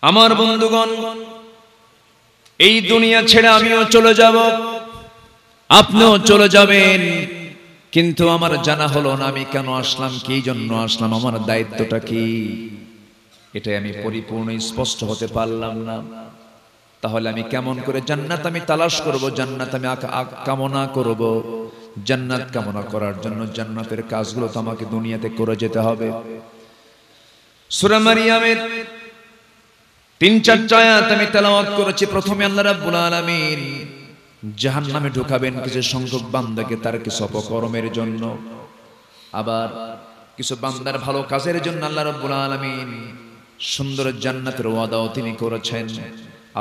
আমার বন্ধুগণ, এই দুনিয়া ছেড়ে আমিও চলে যাব, আপনিও চলে যাবেন, কিন্তু আমার জানা হলো না আমি কেন আসলাম, কি জন্য আসলাম, আমার দায়িত্বটা কি, এটাই আমি পরিপূর্ণ স্পষ্ট হতে পারলাম না। তাহলে আমি কেমন করে জান্নাত আমি তালাশ করব, জান্নাত আমি কামনা করব? জান্নাত কামনা করার জন্য জান্নাতের কাজগুলো তো আমাকে দুনিয়াতে করে যেতে হবে। সূরা মারিয়ামের ৩-৪ আয়াত আমি তেলাওয়াত করেছি। প্রথমে আল্লাহ রাব্বুল আলামিন জাহান্নামে ঢুকাবেন কিছু সংখ্যক বান্দাকে তার কিছু অপকর্মের জন্য, আবার কিছু বান্দার ভালো কাজের জন্য আল্লাহ রাব্বুল আলামিন সুন্দর জান্নাতের ওয়াদাও তিনি করেছেন।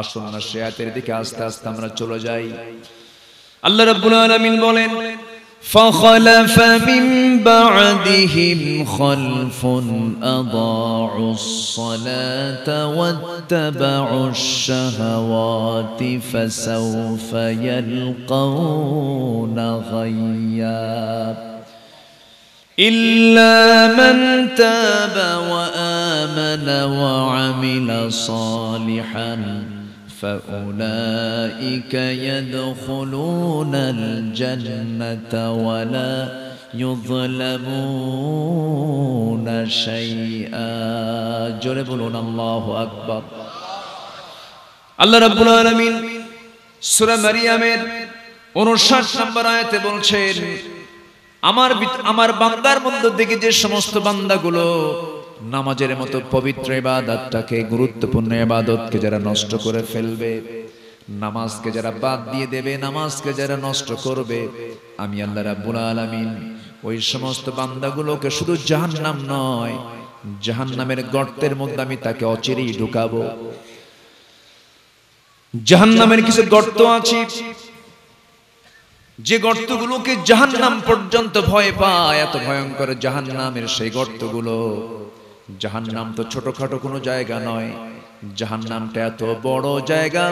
আসুন না সে আয়াতের দিকে আস্তে আস্তে আমরা চলে যাই। আল্লাহ রাব্বুল আলামিন বলেন, فخلف من بعدهم خلف أضاعوا الصلاة واتبعوا الشهوات فسوف يلقون غيا إلا من تاب وآمن وعمل صالحا فأولئك يدخلون الجنة ولا يظلمون شيئا جربون الله أكبر الله رب العالمين সূরা মারিয়ামের 59 নম্বর আয়াতে বলছেন, আমার বান্দার মধ্য থেকে যে সমস্ত বান্দাগুলো নামাজের মতো পবিত্র ইবাদতটাকে, গুরুত্বপূর্ণ ইবাদতকে যারা নষ্ট করে ফেলবে, নামাজকে যারা বাদ দিয়ে দেবে, নামাজকে যারা নষ্ট করবে, আমি আল্লাহ রাব্বুল আলামিন ওই সমস্ত বান্দাগুলোকে শুধু জাহান্নাম নয়, জাহান্নামের গর্তের মধ্যে আমি তাকে অচিরেই ঢুকাবো। জাহান্নামের কিছু গর্ত আছে, যে গর্তগুলোকে জাহান্নাম পর্যন্ত ভয় পায়, এত ভয়ঙ্কর জাহান্নামের সেই গর্তগুলো। জাহান্নাম তো ছোটখাটো কোনো জায়গা নয়, জাহান্নামটা এত বড় জায়গা।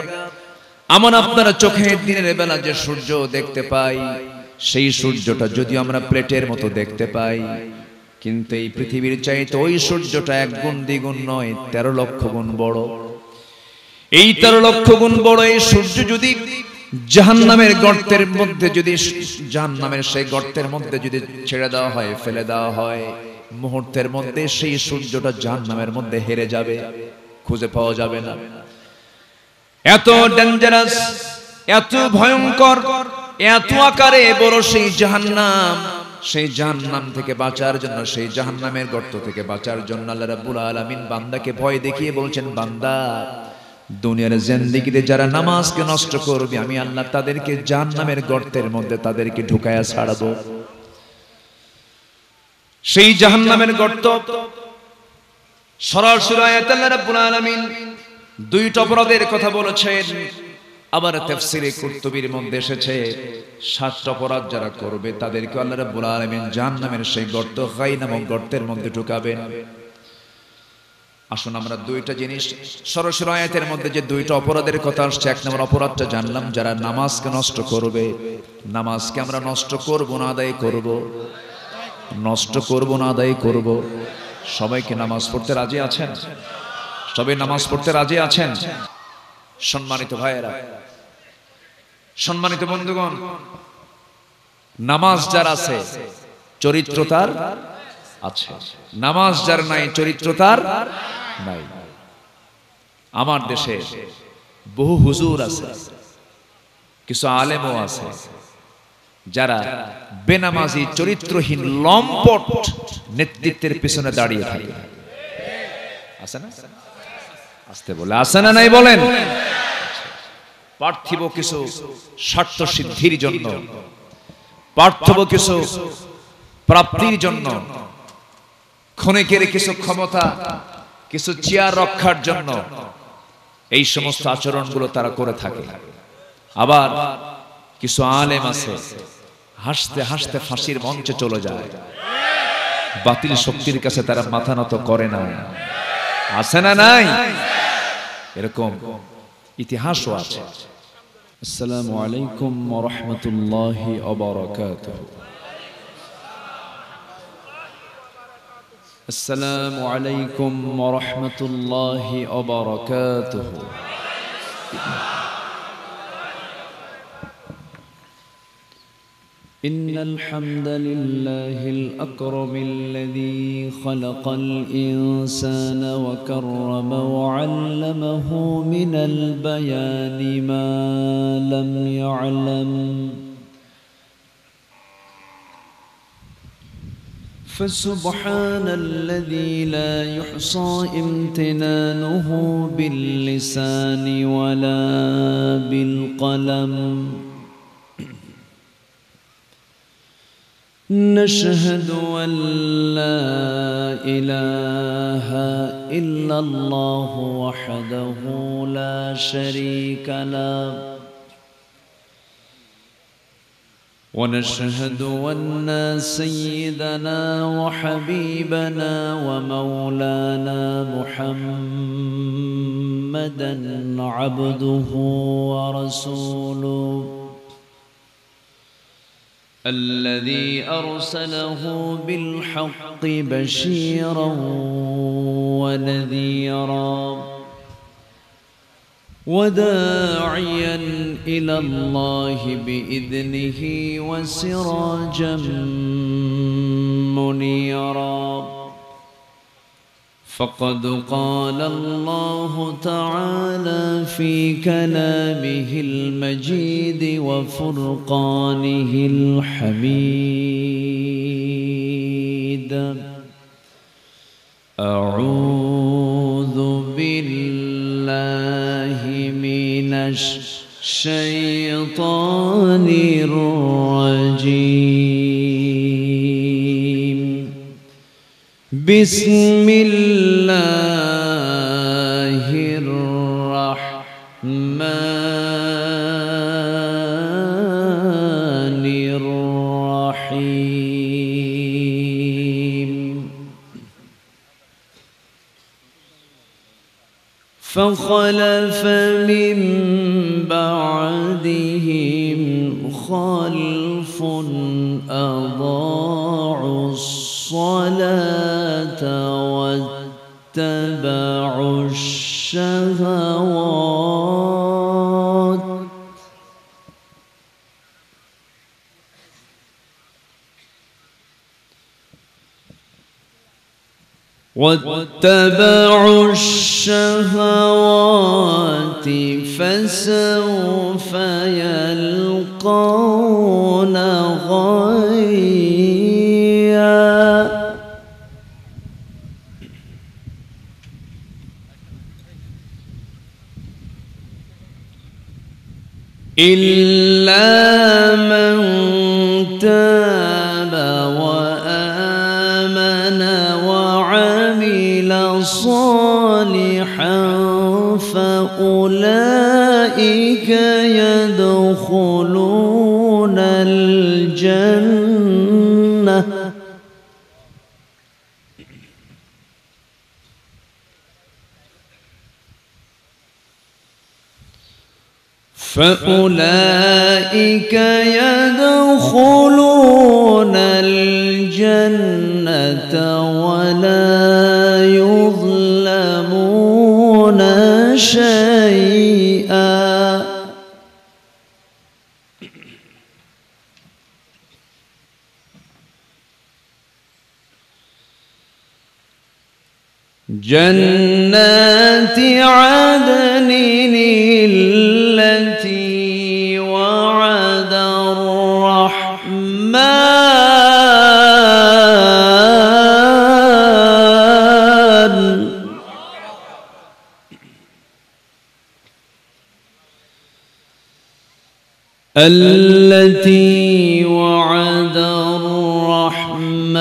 আমার আপনারা চোখের দিনের বেলা যে সূর্য দেখতে পাই, সেই সূর্যটা যদি আমরা প্লেটের মতো দেখতে পাই, কিন্তু এই পৃথিবীর চাইতে ওই সূর্যটা 1 গুণ 2 গুণ নয়, 13 লক্ষ গুণ বড়। এই 13 লক্ষ গুণ বড় এই সূর্য যদি জাহান্নামের গর্তের মধ্যে, যদি জাহান্নামের সেই গর্তের মধ্যে যদি ছেড়ে দেওয়া হয়, ফেলে দেওয়া হয়, মুহূর্তের মধ্যে সেই সূর্যটা জাহান্নামের মধ্যে হেরে যাবে, খুঁজে পাওয়া যাবে না। এত ডেঞ্জারাস, এত ভয়ঙ্কর, এত আকারে বড় সেই জাহান্নাম। সেই জাহান্নাম থেকে বাঁচার জন্য, সেই জাহান্নামের গর্ত থেকে বাঁচার জন্য আল্লাহ রাব্বুল আলামিন বান্দাকে ভয় দেখিয়ে বলছেন, বান্দা, দুনিয়ার জিন্দেগিতে যারা নামাজকে নষ্ট করবে, আমি আল্লাহ তাদেরকে জাহান্নামের গর্তের মধ্যে তাদেরকে ঢুকায়া ছাড়বো। সেই জাহান্নামের গর্ত সরাসরি আয়াতে আল্লাহ রাব্বুল আলামিন 2টা অপরাধের কথা বলেছেন। আবার তাফসীরে কুরতুবীর মধ্যে এসেছে 7টা অপরাধ যারা করবে তাদেরকে আল্লাহ রাব্বুল আলামিন জাহান্নামের সেই গর্ত, গাই নামক গর্তের মধ্যে ঢুকাবেন। আসুন আমরা 2টা জিনিস সরাসরি আয়াতের মধ্যে যে 2টা অপরাধের কথা আসছে, 1 নম্বর অপরাধটা জানলাম, যারা নামাজকে নষ্ট করবে। নামাজকে আমরা নষ্ট করব না আদায় করব? নষ্ট করব না আদায় করব? সবাইকে নামাজ পড়তে রাজি আছেন? সবাই নামাজ পড়তে রাজি আছেন? সম্মানিত ভাইয়েরা, সম্মানিত বন্ধুগণ, নামাজ যার আছে চরিত্র তার আছে, নামাজ যার নাই চরিত্র তার নাই। আমার দেশে বহু হুজুর আছে, কিছু আলেমও আছে, যারা বেনামাজি, চরিত্রহীন, লম্পট নেতৃত্বের পিছনে দাঁড়িয়ে থাকে। আছে না? আসতে বলে আছে না নাই বলেন? পার্থিব কিছু স্বার্থ সিদ্ধির জন্য, পার্থিব কিছু প্রাপ্তির জন্য, ক্ষণিকের কিছু ক্ষমতা, কিছু চেয়ার রক্ষার জন্য এই সমস্ত আচরণগুলো তারা করে থাকে। আবার কিছু আলেম আছে, হাসতে হাসতে ফাঁসির মঞ্চে চলে যায়, বাতিল শক্তির কাছে তারা মাথা নত করে না। আছে না নাই? এরকম ইতিহাসও আছে। আসসালামু আলাইকুম ওয়া রাহমাতুল্লাহি ওয়া বারাকাতুহু। السلام عليكم ورحمة الله وبركاته. إن الحمد لله الأكرم الذي خلق الإنسان وكرم وعلمه من البيان ما لم يعلم، فسبحان الذي لا يحصى امتنانه باللسان ولا بالقلم. نشهد أن لا إله إلا الله وحده لا شريك له، ونشهد أن سيدنا وحبيبنا ومولانا محمدًا عبده ورسوله الذي أرسله بالحق بشيرا ونذيرا وداعيا إلى الله بإذنه وسراجا منيرا. فقد قال الله تعالى في كلامه المجيد وفرقانه الحميد: أعوذ بالله من الشيطان الرجيم. بسم الله الرحمن الرحيم. فخلف من بعدهم خلف أضاعوا الصلاة واتبعوا الشهوات فسوف يلقون غيا. إلا من تاب وآمن وعمل صالحا فأولئك يدخلون الجنة ولا يظلمون شيئا. جنات عدن التي وعد الرحمن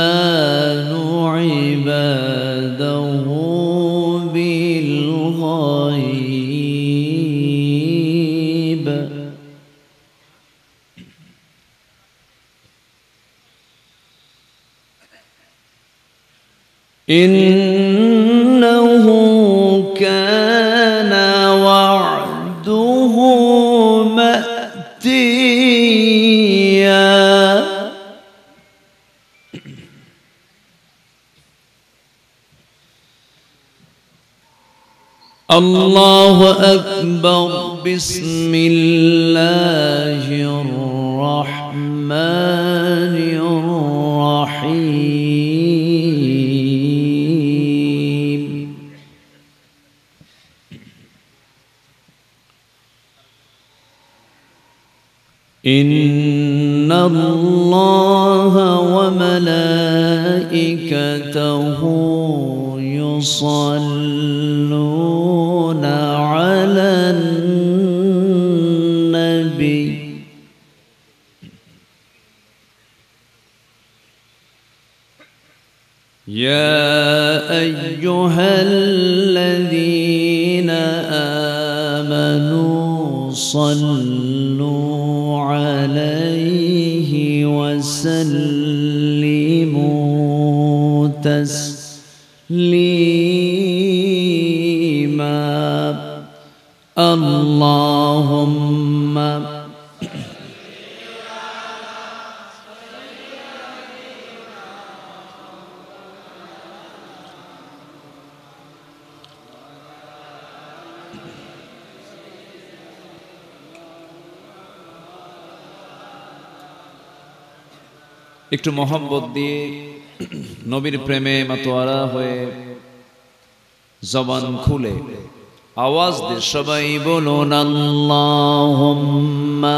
عباده بالغيب. إنه كان وعده مأتيا. الله أكبر بسم الله الرحمن الرحيم إن الله وملائكته يصلون على النبي يا أيها الذين آمنوا صلوا عليه وسلموا تسليما اللهم একটু মোহাম্মত দিয়ে নবীর প্রেমে মাতোয়ারা হয়ে জবান খুলে আওয়াজ দিয়ে সবাই বলুন আল্লাহুম্মা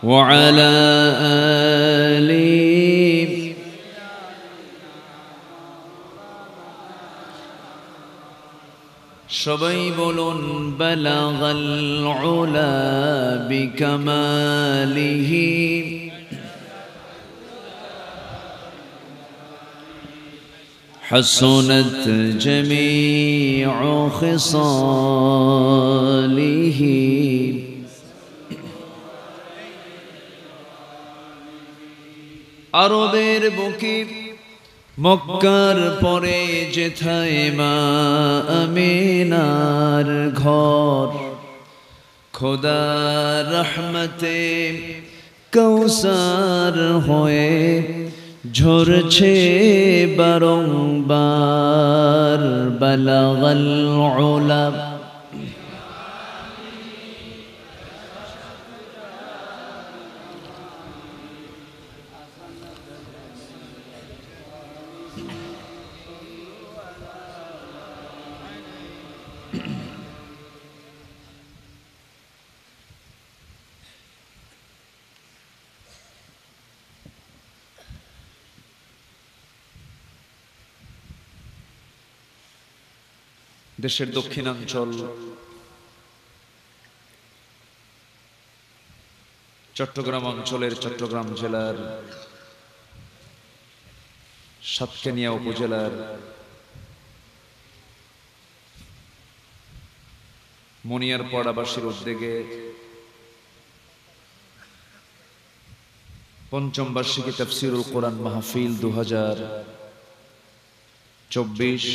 ওয়া আলা আলি সবাই বলুন বালাগাল উলা বিকামালিহি حسنت جميع خصاله আরবের বুকে মক্কার পরে যেথায় মা আমিনার ঘর খোদা রহমতে কৌসার হয়ে ঝরছে বারংবার বালাগাল উলা দেশের দক্ষিণাঞ্চল চট্টগ্রাম অঞ্চলের চট্টগ্রাম জেলার সাতকানিয়া উপজেলার মনিয়ারপাড়াবাসীর উদ্যোগে পঞ্চম বার্ষিকী তাফসীরুল কোরআন মাহফিল 2024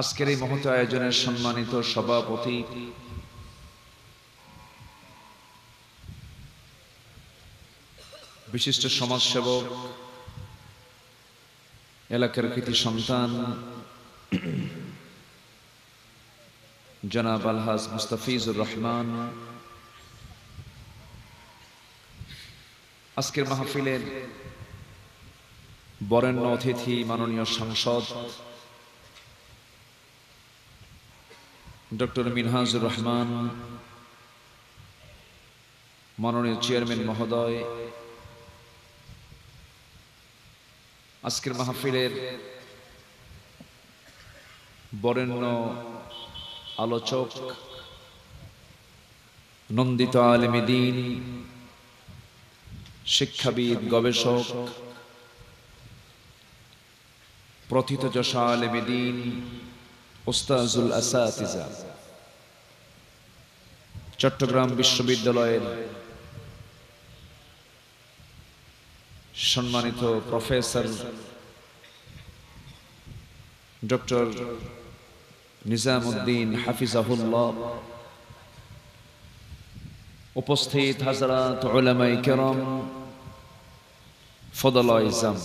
আজকের এই মহৎ আয়োজনের সম্মানিত সভাপতি বিশিষ্ট সমাজসেবক এলাকার কৃতি সন্তান জনাব আলহাজ মুস্তাফিজুর রহমান, আজকের মাহফিলের বরেণ্য অতিথি মাননীয় সাংসদ ডক্টর মিনহাজুর রহমান, মাননীয় চেয়ারম্যান মহোদয়, আজকের মাহফিলের বরেণ্য আলোচক নন্দিত আলেমে দ্বীন, শিক্ষাবিদ, গবেষক, প্রথিতযশা আলেমে দ্বীন উস্তাজুল আসাতিজা, চট্টগ্রাম বিশ্ববিদ্যালয়ের সম্মানিত প্রফেসর ডক্টর নিজামউদ্দিন হাফিজাহুল্লাহ, উপস্থিত হযরত উলামায়ে কেরাম, ফদলায়ে ইজাম,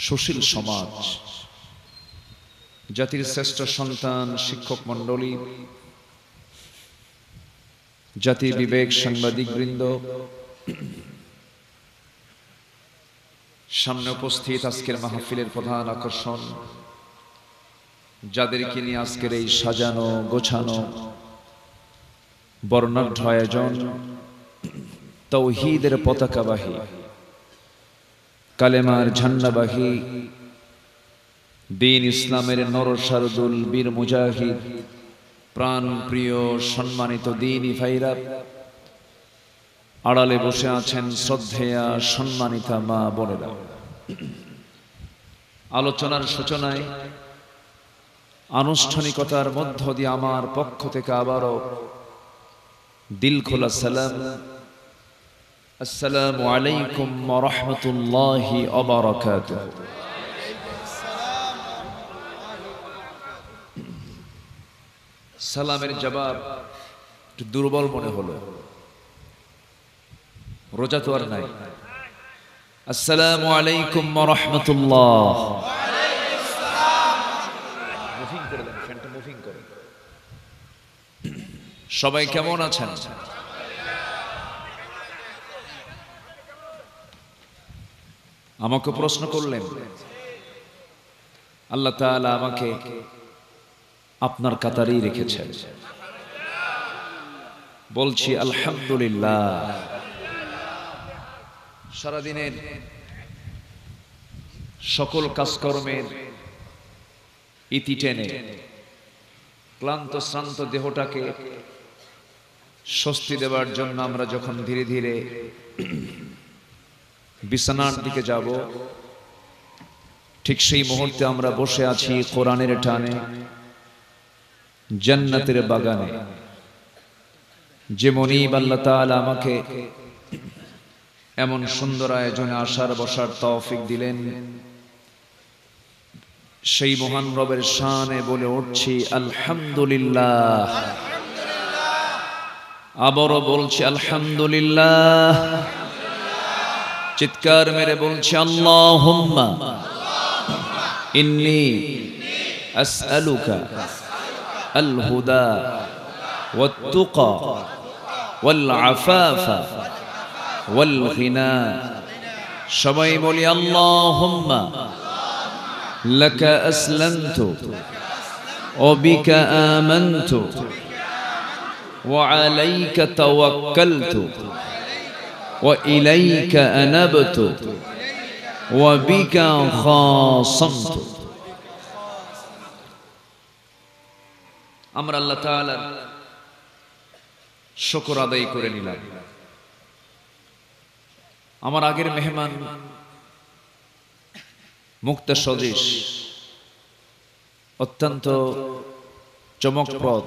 সুশীল সমাজ, জাতির শ্রেষ্ঠ সন্তান, শিক্ষক মণ্ডলী, জাতির বিবেক সাংবাদিক বৃন্দ, সামনে উপস্থিত আজকের মাহফিলের প্রধান আকর্ষণ, যাদেরকে নিয়ে আজকের এই সাজানো গোছানো বর্ণাঢ্য আয়োজন, তাওহীদের পতাকাবাহী, কালেমার ঝান্ডাবাহী, দ্বীন ইসলামের নরসারদুল বীর মুজাহিদ, প্রাণ প্রিয় সম্মানিত দ্বীনী ভাইরা, আড়ালে বসে আছেন শ্রদ্ধেয়া সম্মানিতা মা বোনেরা। আলোচনার সূচনায় আনুষ্ঠানিকতার মধ্য দিয়ে আমার পক্ষ থেকে আবারও দিল খোলা সালাম, আসসালামু আলাইকুম ওয়া রাহমাতুল্লাহি ওয়া বারাকাতুহু। সালামের জবাব একটু দুর্বল মনে হলো, রোজা তো আর নাই। আসসালামু আলাইকুম ওয়া রাহমাতুল্লাহ। মুভিং করে দেন, ফ্যানটা মুভিং করে। সবাই কেমন আছেন? আমাকে প্রশ্ন করলেন, আল্লাহ তাআলা আমাকে আপনার কাতারেই রেখেছেন। বলছি আলহামদুলিল্লাহ। সারাদিনের সকল কাজকর্মের ইতি টেনে ক্লান্ত শ্রান্ত দেহটাকে স্বস্তি দেওয়ার জন্য আমরা যখন ধীরে ধীরে বিছানার দিকে যাব, ঠিক সেই মুহূর্তে আমরা বসে আছি কোরআনের টানে, জান্নাতের বাগানে। যে মনিব আল্লাহ তাআলা আমাকে এমন সুন্দর আয়োজনে আসার বসার তৌফিক দিলেন, সেই মহান রবের শানে বলে উঠছি আলহামদুলিল্লাহ। আবারও বলছি আলহামদুলিল্লাহ। চিৎকার মেরে বলছি আল্লাহুম্মা ইন্নী আসআলুকা আল হুদা ওয়াত তুকা ওয়াল আফাফা ওয়াল গিনা। সবাই বলি আল্লাহুম্মা লাকা আসলামতু ওয়া বিকা আমানতু ওয়া আলাইকা তাওয়াক্কালতু ওয়া ইলাইকা আনাবতু ওয়া বিকা খাসামতু। আমরা আল্লাহ তাআলার শুকর আদায় করে নিলাম। আমার আগের মেহমান মুক্তা সদৃশ অত্যন্ত চমকপ্রদ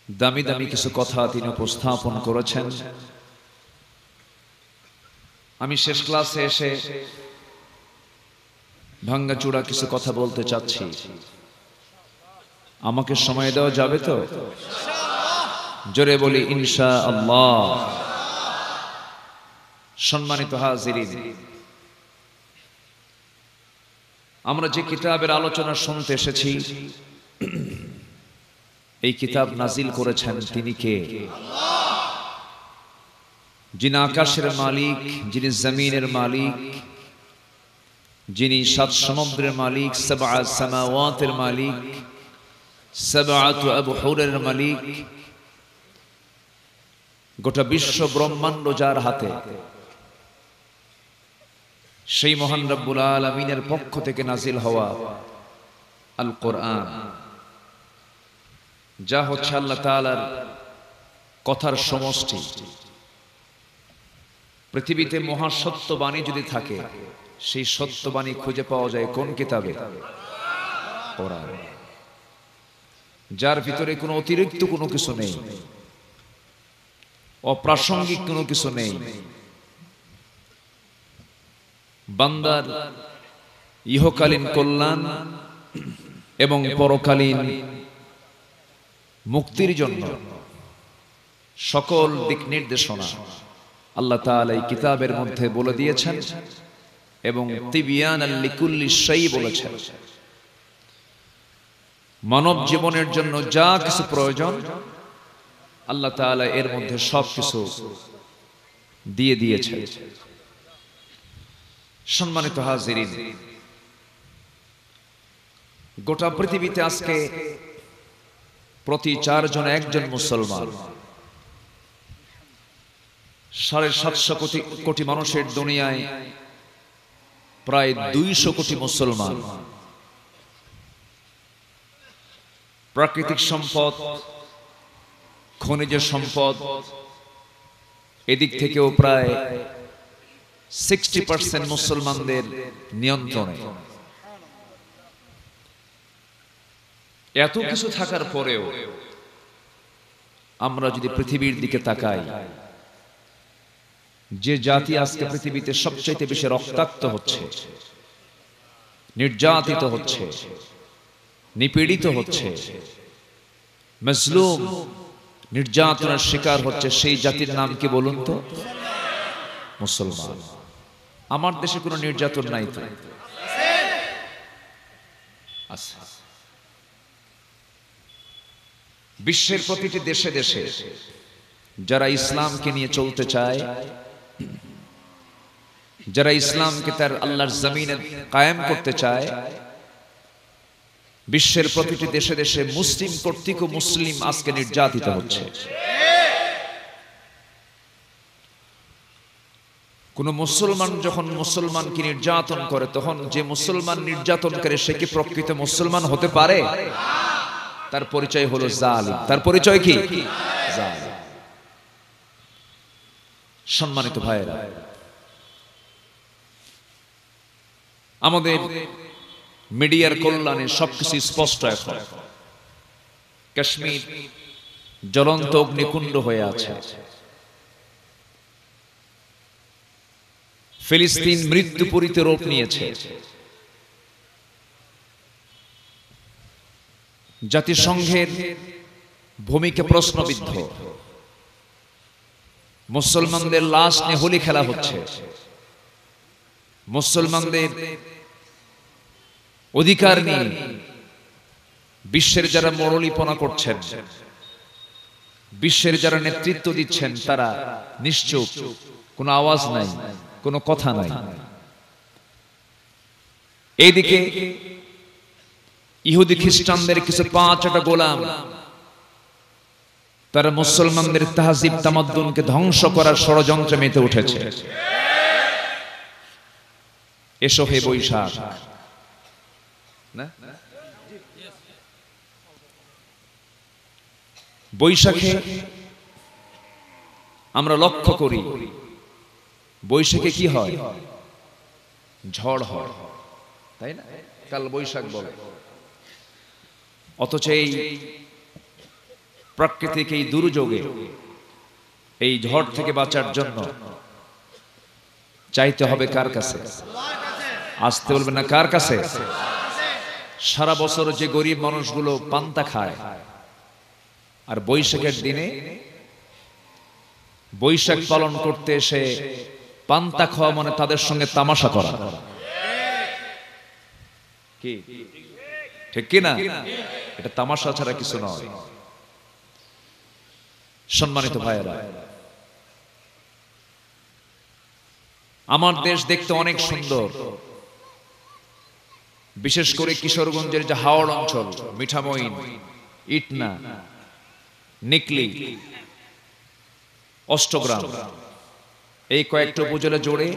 দামি দামি কিছু কথা তিনি উপস্থাপন করেছেন। আমি শেষ ক্লাসে এসে ভাঙ্গাচূড়া কিছু কথা বলতে চাচ্ছি। আমাকে সময় দেওয়া যাবে তো? জোরে বলি ইনশাআল্লাহ। সম্মানিত হাজিরিন, আমরা যে কিতাবের আলোচনা শুনতে এসেছি, এই কিতাব নাজিল করেছেন তিনি কে? যিনি আকাশের মালিক, যিনি জমিনের মালিক, যিনি সাত সমুদ্রের মালিক, সাবআ সামাওয়াতের মালিক, সাবআতু আবহুরের মালিক, গোটা বিশ্ব ব্রহ্মাণ্ড যার হাতে, সেই মহান রব্বুল আলামিনের পক্ষ থেকে নাজিল হওয়া আল কোরআন, যা হচ্ছে আল্লাহ তাআলার কথার সমষ্টি। পৃথিবীতে মহাসত্যবাণী যদি থাকে, সেই সত্যবাণী খুঁজে পাওয়া যায় কোন কিতাবে? কোরআন। যার ভিতরে কোনো অতিরিক্ত কোনো কিছু নেই, অপ্রাসঙ্গিক কোনো কিছু নেই। বান্দার ইহকালীন কল্যাণ এবং পরকালীন মুক্তির জন্য সকল দিক নির্দেশনা আল্লাহ তাআলা এই কিতাবের মধ্যে বলে দিয়েছেন এবং তিবিয়ানাল লিকুল্লি শাই বলেছেন। মানব জীবনের জন্য যা কিছু প্রয়োজন আল্লাহ তাআলা এর মধ্যে সবকিছু দিয়ে দিয়েছেন। সম্মানিত হাজিরিন, গোটা পৃথিবীতে আজকে প্রতি 4 জন একজন মুসলমান। 750 কোটি মানুষের দুনিয়ায় প্রায় 200 কোটি মুসলমান। প্রাকৃতিক সম্পদ, খনিজ সম্পদ, এদিক থেকেও প্রায় 60% মুসলমানদের নিয়ন্ত্রণে। এত কিছু থাকার পরেও আমরা যদি পৃথিবীর দিকে তাকাই, যে জাতি আজকে পৃথিবীতে সবচেয়ে বেশি রক্তাক্ত হচ্ছে, নির্যাতিত হচ্ছে, নিপীড়িত হচ্ছে, মজলুম, নির্যাতনের শিকার হচ্ছে, সেই জাতির নাম কি বলুন তো? মুসলমান। আমার দেশে কোনো নির্যাতন নাই তো? আছে। বিশ্বের প্রতিটি দেশে দেশে যারা ইসলামকে নিয়ে চলতে চায়, যারা ইসলামকে তার আল্লাহর জমিনে কায়েম করতে চায়, বিশ্বের প্রতিটি দেশে দেশে মুসলিম কর্তৃক মুসলিম আজকে নির্যাতিত হচ্ছে। কোন মুসলমান যখন মুসলমানকে নির্যাতন করে, তখন যে মুসলমান নির্যাতন করে সে কি প্রকৃত মুসলমান হতে পারে? তার পরিচয় হলো জালিম। তার পরিচয় কি? জালিম। সম্মানিত ভাইয়েরা, আমাদের মিডিয়ার কল্যাণে সবকিছু স্পষ্ট। এখন কাশ্মীর জ্বলন্ত অগ্নিকুণ্ড হয়ে আছে, ফিলিস্তিন মৃত্যুপরীতে রূপ নিয়েছে। জাতিসংঘের ভূমিকা প্রশ্নবিদ্ধ। মুসলমানদের লাশ নিয়ে হোলি খেলা হচ্ছে। মুসলমানদের অধিকার নিয়ে বিশ্বের যারা মরলিপনা করছেন, বিশ্বের যারা নেতৃত্ব দিচ্ছেন, তারা নিশ্চুপ, কোনো আওয়াজ নাই, কোনো কথা নাই। এইদিকে ইহুদি খ্রিস্টানদের কিছু 5টা গোলাম, তারা মুসলমানদের তাহজিব তামাদ্দুনকে ধ্বংস করার ষড়যন্ত্রে মেতে উঠেছে। এসো হে বৈশাখ, না বৈশাখে আমরা লক্ষ্য করি, বৈশাখে কি হয়? ঝড় হয়, তাই না? কাল বৈশাখ বলে। অথচ এই প্রাকৃতিক এই দুর্যোগে, এই ঝড় থেকে বাঁচার জন্য চাইতে হবে কার কাছে? আসতে বলবে না, কার কাছে? সারা বছর যে গরিব মানুষগুলো পান্তা খায়, আর বৈশাখের দিনে বৈশাখ পালন করতে এসে পান্তা খাওয়া মানে তাদের সঙ্গে তামাশা করা। কি ঠিক কি না? এটা তামাশা ছাড়া কিছু নয়। সম্মানিত ভাইয়েরা, আমার দেশ দেখতে অনেক সুন্দর, বিশেষ করে কিশোরগঞ্জের যে হাওড় অঞ্চল, মিঠামইন, ইটনা, নিকলি, অষ্টগ্রাম, এই কয়েকটা উপজেলা জুড়ে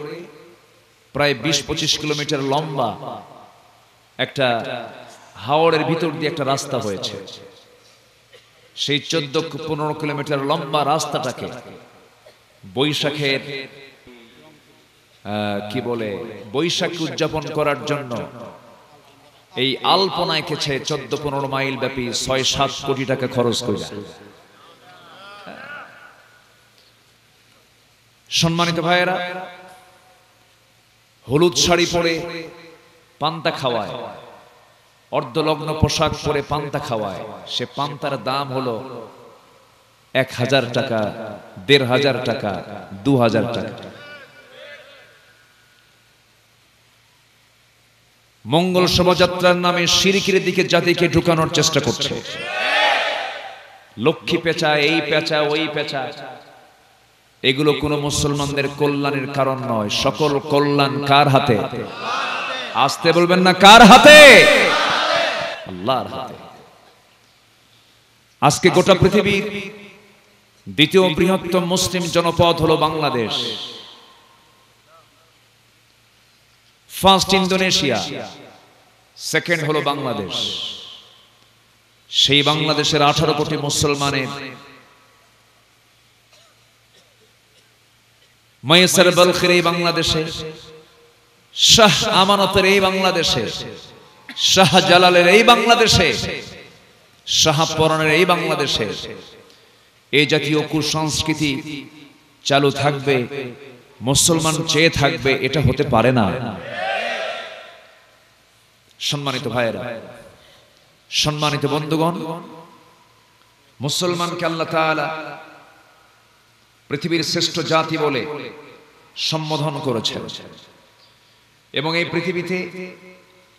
প্রায় 20-25 কিলোমিটার লম্বা একটা হাওড়ের ভিতর দিয়ে একটা রাস্তা হয়েছে। সেই 14-15 কিলোমিটার লম্বা রাস্তাটাকে বৈশাখের কি বলে, বৈশাখ উদযাপন করার জন্য এই আলপনা এঁকেছে 14-15 মাইল ব্যাপী 6-7 কোটি টাকা খরচ করে। সম্মানিত ভাইয়েরা, হলুদ শাড়ি পরে পান্তা খাওয়ায়, অর্ধলগ্ন পোশাক পরে পান্তা খাওয়ায়। সে পান্তার দাম হলো 1000 টাকা, 1500 টাকা, 2000 টাকা। মঙ্গল শোভাযাত্রার নামে শিরকের দিকে জাতিকে ঢুকানোর চেষ্টা করছে। লক্ষ্মী পেঁচা, এই পেঁচা, ওই পেঁচা, এগুলো কোনো মুসলমানদের কল্যাণের কারণ নয়। সকল কল্যাণ কার হাতে? আসতে বলবেন না, কার হাতে? আল্লাহর হাতে। আজকে গোটা পৃথিবীর দ্বিতীয় বৃহত্তম মুসলিম জনপদ হলো বাংলাদেশ। ফার্স্ট ইন্দোনেশিয়া, সেকেন্ড হলো বাংলাদেশ। সেই বাংলাদেশের 18 কোটি মুসলমানের ময়েসার বলখের এই বাংলাদেশে, শাহ আমানতের এই বাংলাদেশে, শাহ জালালের এই বাংলাদেশে, শাহপরানের এই বাংলাদেশে এই জাতীয় কুসংস্কৃতি চালু থাকবে, মুসলমান চেয়ে থাকবে, এটা হতে পারে না। সম্মানিত ভাইয়েরা, সম্মানিত বন্ধুগণ, মুসলমানকে আল্লাহ তাআলা পৃথিবীর শ্রেষ্ঠ জাতি বলে সম্বোধন করেছেন এবং এই পৃথিবীতে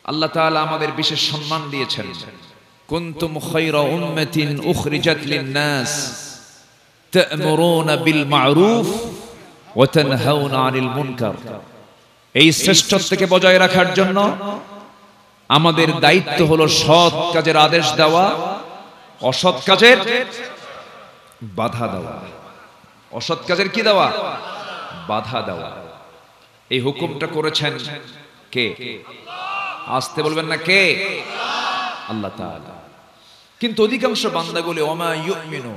আল্লাহ তাআলা আমাদের বিশেষ সম্মান দিয়েছেন। কুনতুম খায়রা উম্মাতিন উখরিজাত লিন-নাস তা'মুরুনা বিল মা'রুফ ওয়া তানহাউনা আনিল মুনকার। এই শ্রেষ্ঠত্বকে বজায় রাখার জন্য আমাদের দায়িত্ব হলো সৎ কাজের আদেশ দেওয়া, অসৎ কাজের বাধা দেওয়া। অসৎ কাজের কি দেওয়া? বাধা দেওয়া। এই হুকুমটা করেছেন কে? আসতে বলবেন না, কে? আল্লাহ তাআলা। কিন্তু অধিকাংশ বান্দাগুলো ওমা ইউমিনু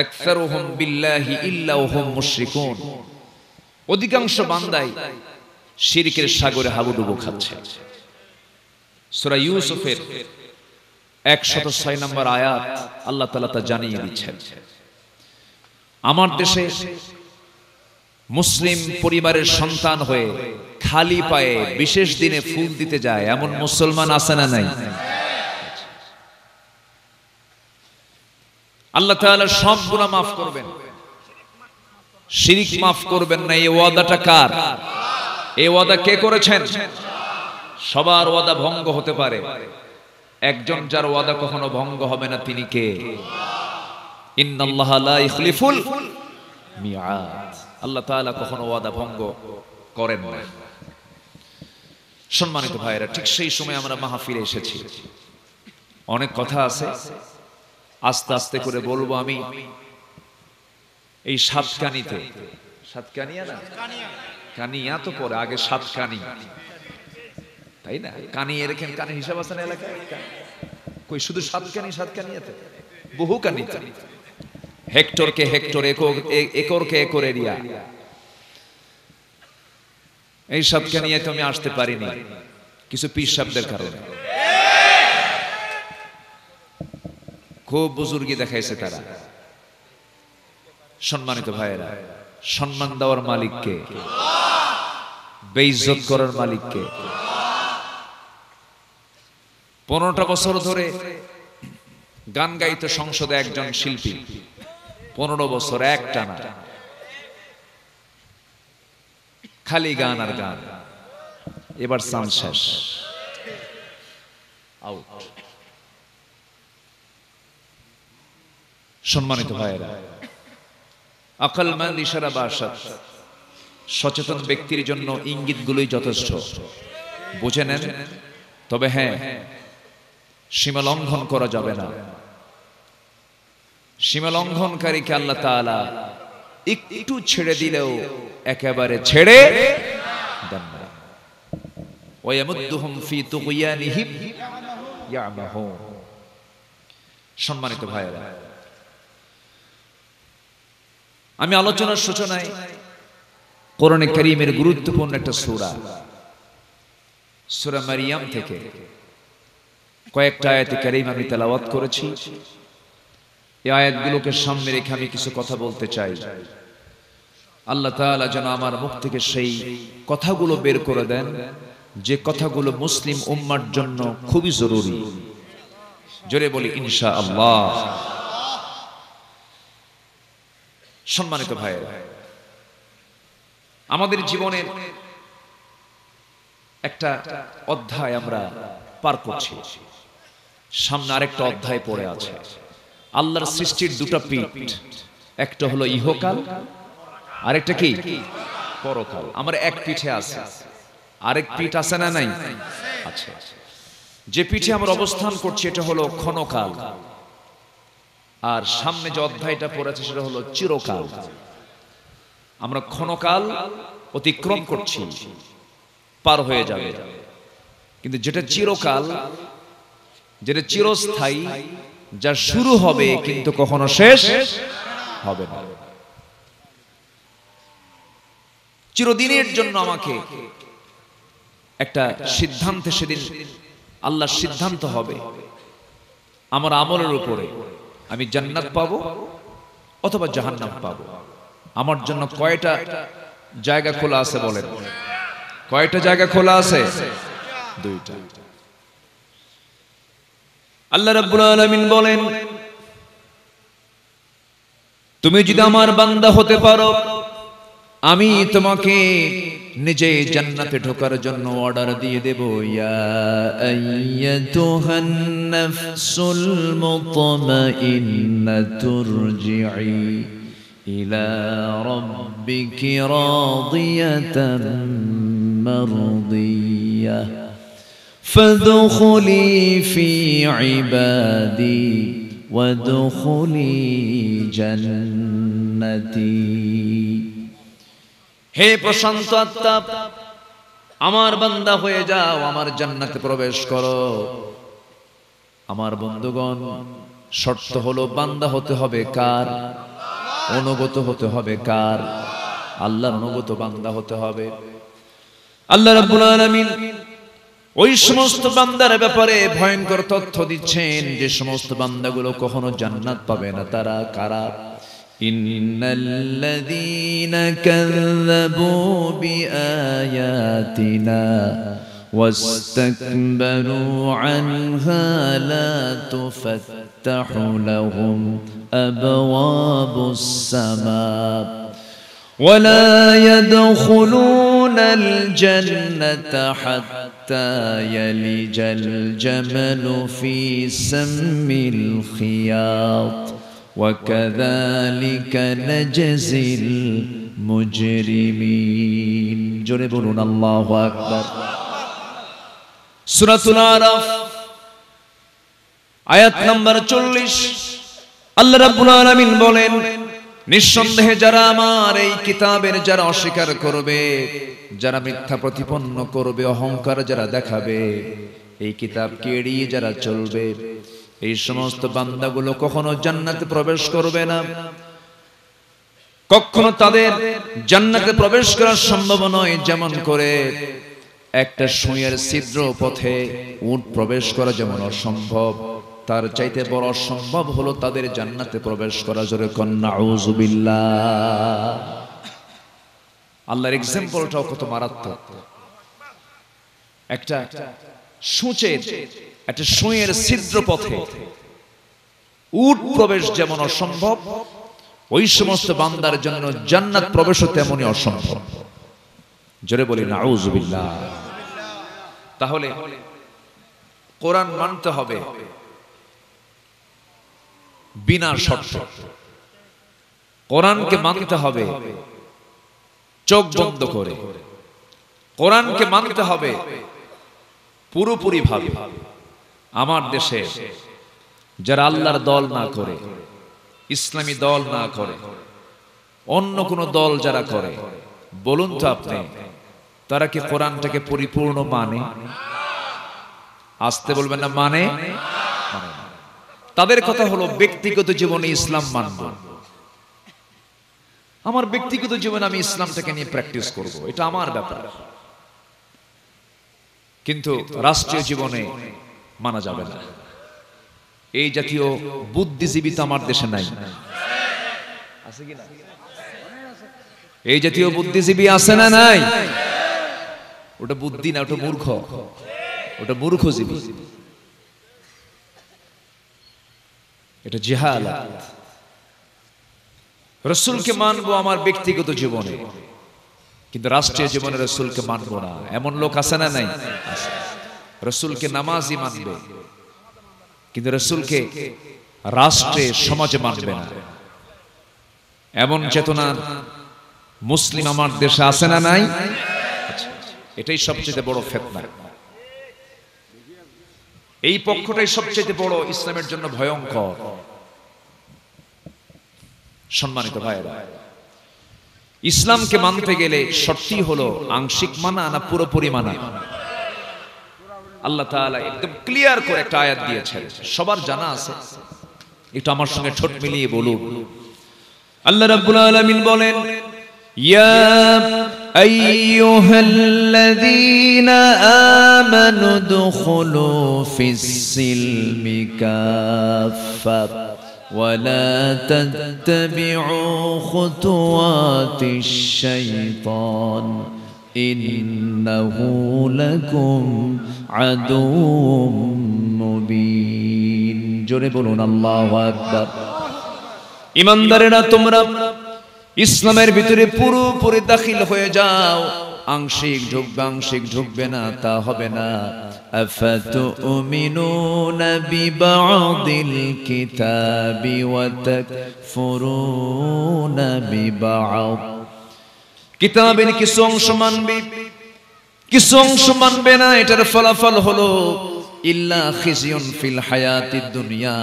আকসারুহুম বিল্লাহি ইল্লা হুম মুশরিকুন, অধিকাংশ বান্দাই শিরকের সাগরে হাবুডুবু খাচ্ছে। সূরা ইউসুফের 106 নম্বর আয়াত আল্লাহ তাআলা তা জানিয়ে দিচ্ছেন। আমার দেশে মুসলিম পরিবারের সন্তান হয়ে খালি পায়ে বিশেষ দিনে ফুল দিতে যায় এমন মুসলমান আছে না নাই? আল্লাহ তাআলা সব গুনাহ মাফ করবেন, শিরক মাফ করবেন না। এই ওয়াদাটা কার? এই ওয়াদা কে করেছেন? সবার ওয়াদা ভঙ্গ হতে পারে, একজন যার ওয়াদা কখনো ভঙ্গ হবে না তিনি কে? ইন্নাল্লাহা লা ইখলিফুল মিআদ। আল্লাহ তাআলা কখনো ওয়াদা ভঙ্গ করেন না। সম্মানিত ভাইয়েরা, ঠিক সেই সময় আমরা মাহফিলে এসেছি। অনেক কথা আছে, আস্তে আস্তে করে বলবো আমি। এই সাতকানিতে, সাতকানিয়া না, কানিয়া তো পরে, আগে সাতকানি, তাই না? কানি এরকম কানি হিসাব আছে না এলাকায়? কই শুধু সাতকানি? সাতকানিয়াতে বহু কানি। হেক্টরকে হেক্টর, একরকে একর এরিয়া। এই সাতকানিয়াতে আমি আসতে পারিনি কিছু পীর সাহেবদের কারণে। খুব বুজুর্গি দেখাইছে তারা। সম্মানিত ভাইয়েরা, সম্মান দেওয়ার মালিককে, বেইজ্জত করার মালিককে। 15টা বছর ধরে গান গাইতে সংসদে একজন শিল্পী, 15 বছর একটানা খালি গান আর গান। এবার সান শেষ, আউট। সম্মানিত ভাইয়েরা, আকলমন্দ ইশারা বাসাত, সচেতন ব্যক্তির জন্য ইঙ্গিতগুলোই যথেষ্ট, বুঝে নেন। তবে হ্যাঁ, সীমা লঙ্ঘন করা যাবে না। সীমা লঙ্ঘনকারীকে আল্লাহ তাআলা একটু ছেড়ে দিলেও একেবারে ছেড়ে দেন না। ওয়া ইয়ামুদ্দুহুম ফি তুগয়ানিহিম ইয়ামাহুন। সম্মানিত ভাইয়েরা, আমি আলোচনার সূচনায় কোরআনে কারীমের গুরুত্বপূর্ণ একটা সূরা, সূরা মারিয়াম থেকে কয়েকটা আয়াতে কারীম আমি তেলাওয়াত করেছি। এই আয়াতগুলোকে সামনে রেখে আমি কিছু কথা বলতে চাই। আল্লাহ তাআলা যেন আমার মুখ থেকে সেই কথাগুলো বের করে দেন যে কথাগুলো মুসলিম উম্মার জন্য খুবই জরুরি। জোরে বলি ইনশাআল্লাহ। সম্মানিত ভাইয়েরা, আমাদের জীবনের একটা অধ্যায় আমরা পার করছি, সামনে আরেকটা অধ্যায় পড়ে আছে। আল্লাহর সৃষ্টির দুটো পিঠ, একটা হলো ইহকাল, আরেকটা কি পরকাল। আমরা এক পিঠে আছি, আরেক পিঠ আছে না নাই? আচ্ছা, যে পিঠে আমরা অবস্থান করছি এটা হলো ক্ষণকাল, আর সামনে যে অধ্যায়টা পড়েছে সেটা হলো চিরকাল। আমরা ক্ষণকাল অতিক্রম করছি, পার হয়ে যাবে, কিন্তু যেটা চিরকাল, যেটা চিরস্থায়ী, যা শুরু হবে কিন্তু কখনো শেষ হবে না। চিরদিনের জন্য আমাকে একটা সিদ্ধান্তে সেদিন আল্লাহর সিদ্ধান্ত হবে আমার আমলের উপরে, আমি জান্নাত পাবো অথবা জাহান্নাম পাবো। আমার জন্য কয়টা জায়গা খোলা আছে বলেন? কয়টা জায়গা খোলা আছে? দুইটা। আল্লাহ রাব্বুল আলামিন বলেন, তুমি যদি আমার বান্দা হতে পারো, আমি তোমাকে নিজে জান্নাতে ঢোকার জন্য অর্ডার দিয়ে দেব। ইয়া আইয়াতুহান নাফসুল মুতমাইন্নাতুর রজিই ইলা রাব্বিকি রাদিয়াতাম মারদিয়াহ ফাদখুলি ফি ইবাদি ওয়াদখুলি জান্নাতি। হে প্রশান্ত আত্মা, আমার বান্দা হয়ে যাও, আমার জান্নাতে প্রবেশ করো। আমার বন্ধুগণ, শর্ত হলো বান্দা হতে হবে কার? অনুগত হতে হবে কার? আল্লাহর অনুগত বান্দা হতে হবে। আল্লাহ রাব্বুল আলামিন ওই সমস্ত বান্দার ব্যাপারে ভয়ঙ্কর তথ্য দিচ্ছেন যে সমস্ত বান্দাগুলো কখনো জান্নাত পাবে না। তারা কারা? ইন্নাল্লাযীনা কাযযাবু বিআয়াতিনা ওয়াস্তাকবারু আনহা লা তুফাত্তাহু লাহুম আবওয়াবুস সামা ولا يدخلون الجنة حتى يلج الجمل في سم الخياط وكذلك نجزي المجرمين। জোরে বলুন আল্লাহু আকবার। সূরাতুল আরাফ আয়াত নাম্বার 40। আল্লাহ রাব্বুল আলামিন বলেন, নিঃসন্দেহে যারা আমার এই কিতাবের যারা অস্বীকার করবে, যারা মিথ্যা প্রতিপন্ন করবে, অহংকার যারা দেখাবে, এই কিতাবকে এড়িয়ে যারা চলবে, এই সমস্ত বান্দাগুলো কখনো জান্নাতে প্রবেশ করবে না। কখনো তাদের জান্নাতে প্রবেশ করা সম্ভব নয়। যেমন করে একটা সুঁইয়ের ছিদ্র পথে উট প্রবেশ করা যেমন অসম্ভব, তার চাইতে বড় অসম্ভব হলো তাদের জান্নাতে প্রবেশ করা। জোরে কোন নাউযুবিল্লাহ। আল্লাহর এক্সাম্পলটাও কত মারাত্মক। একটা সূচের, একটা সুঁইয়ের ছিদ্র পথে উট প্রবেশ যেমন অসম্ভব, ওই সমস্ত বান্দার জন্য জান্নাত প্রবেশও তেমনই অসম্ভব। জোরে বলি নাউযুবিল্লাহ। তাহলে কোরআন মানতে হবে বিনা শর্ত। কোরআনকে মানতে হবে চোখ বন্ধ করে। কোরআনকে মানতে হবে পুরোপুরি ভাবে। আমার দেশে যারা আল্লাহর দল না করে, ইসলামী দল না করে, অন্য কোন দল যারা করে, বলুন তো আপনি, তারা কি কোরআনটাকে পরিপূর্ণ মানে? আসতে বলবেন না মানে? তাদের কথা হলো ব্যক্তিগত জীবনে ইসলাম মানব। আমার ব্যক্তিগত জীবনে আমি ইসলামটাকে নিয়ে প্র্যাকটিস করব, এটা আমার ব্যাপার। কিন্তু রাষ্ট্রীয় জীবনে মানা যাবে না। এই জাতীয় বুদ্ধিজীবী তো আমার দেশে নাই। আছে কি না? এই জাতীয় বুদ্ধিজীবী আছে না নাই? ওটা বুদ্ধি না, ওটা মূর্খ, ওটা মূর্খজীবী, এটা জিহালাত। রাসূলকে মানবো আমার ব্যক্তিগত জীবনে, কিন্তু রাষ্ট্রীয় জীবনে রাসূলকে মানবো না, এমন লোক আছে না নাই? রাসূলকে নামাজি মানবে, কিন্তু রাসূলকে রাষ্ট্রে সমাজে মানবে না, এমন চেতনা মুসলিম আমার দেশে আছে না নাই? এটাই সবচেয়ে বড় ফিতনা। এই পক্ষটাই সবচেয়ে বড় ইসলামের জন্য ভয়ঙ্কর। সম্মানিত ভাইরা, ইসলামকে মানতে গেলে শর্তই হলো আংশিক মানা না পুরোপুরি মানা। আল্লাহ তাআলা একদম ক্লিয়ার করে একটা আয়াত দিয়েছেন, সবার জানা আছে, একটু আমার সঙ্গে ঠোঁট মিলিয়ে বলুন। আল্লাহ রাব্বুল আলামিন বলেন, ইয়া আইয়ুহাল্লাযীনা আমানু দুখুলু ফিস-সিলমি কাফা ওয়ালা তাত্তাবি'উ খুতুওয়াতিশ শাইতান ইন্নাহু লাকুম আদুউম মুবিন। জোরে বলুন আল্লাহু আকবার। ইমানদারেরা, তোমরা ইসলামের ভিতরে পুরোপুরি দাখিল হয়ে যাও। আংশিক ঢুকবে, আংশিক ঢুকবে না তা হবে না। আফাতুমিনুনা বিবা'দিল কিতাবি ওয়া তাকফুরুনা বিবা'দ। কিতাবের কিছু অংশ মানবে, কিছু অংশ মানবে না। এটার ফলাফল হলো ইল্লা খিজিয়ুন ফিল হায়াতিদ দুনিয়া,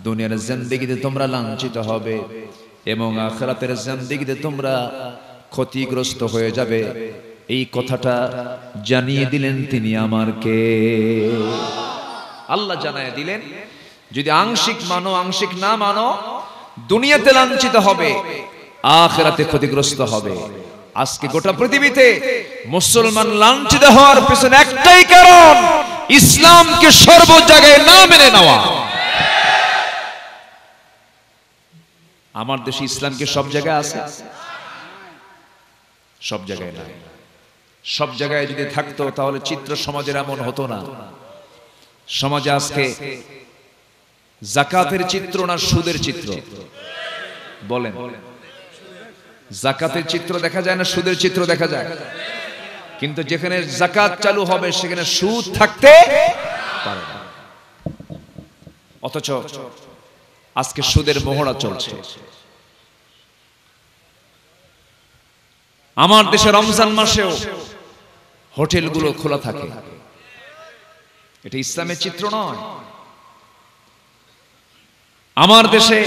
দুনিয়ার জিন্দেগিতে তোমরা লাঞ্ছিত হবে এবং আখিরাতের জিন্দেগিতে তোমরা ক্ষতিগ্রস্ত হয়ে যাবে। এই কথাটা জানিয়ে দিলেন তিনি আমার কে? আল্লাহ জানিয়ে দিলেন, যদি আংশিক মানো, আংশিক না মানো, দুনিয়াতে লাঞ্ছিত হবে, আখিরাতে ক্ষতিগ্রস্ত হবে। আজকে গোটা পৃথিবীতে মুসলমান লাঞ্ছিত হওয়ার পিছনে একটাই কারণ, ইসলামকে সর্ব জায়গায় না মেনে নেওয়া। আমার দেশে ইসলামকে সব জায়গায় আছে? সব জায়গায় না। সব জায়গায় যদি থাকতো তাহলে চিত্র সমাজের এমন হতো না। সমাজে আজকে যাকাতের চিত্র না সুদের চিত্র? বলেন, যাকাতের চিত্র দেখা যায় না সুদের চিত্র দেখা যায়? কিন্তু যেখানে যাকাত চালু হবে সেখানে সুদ থাকতে পারে না। অথচ আজকে সুদের মোহরা চলছে। আমার দেশে রমজান মাসেও হোটেলগুলো খোলা থাকে। এটা ইসলামের চিত্র নয়। আমার দেশে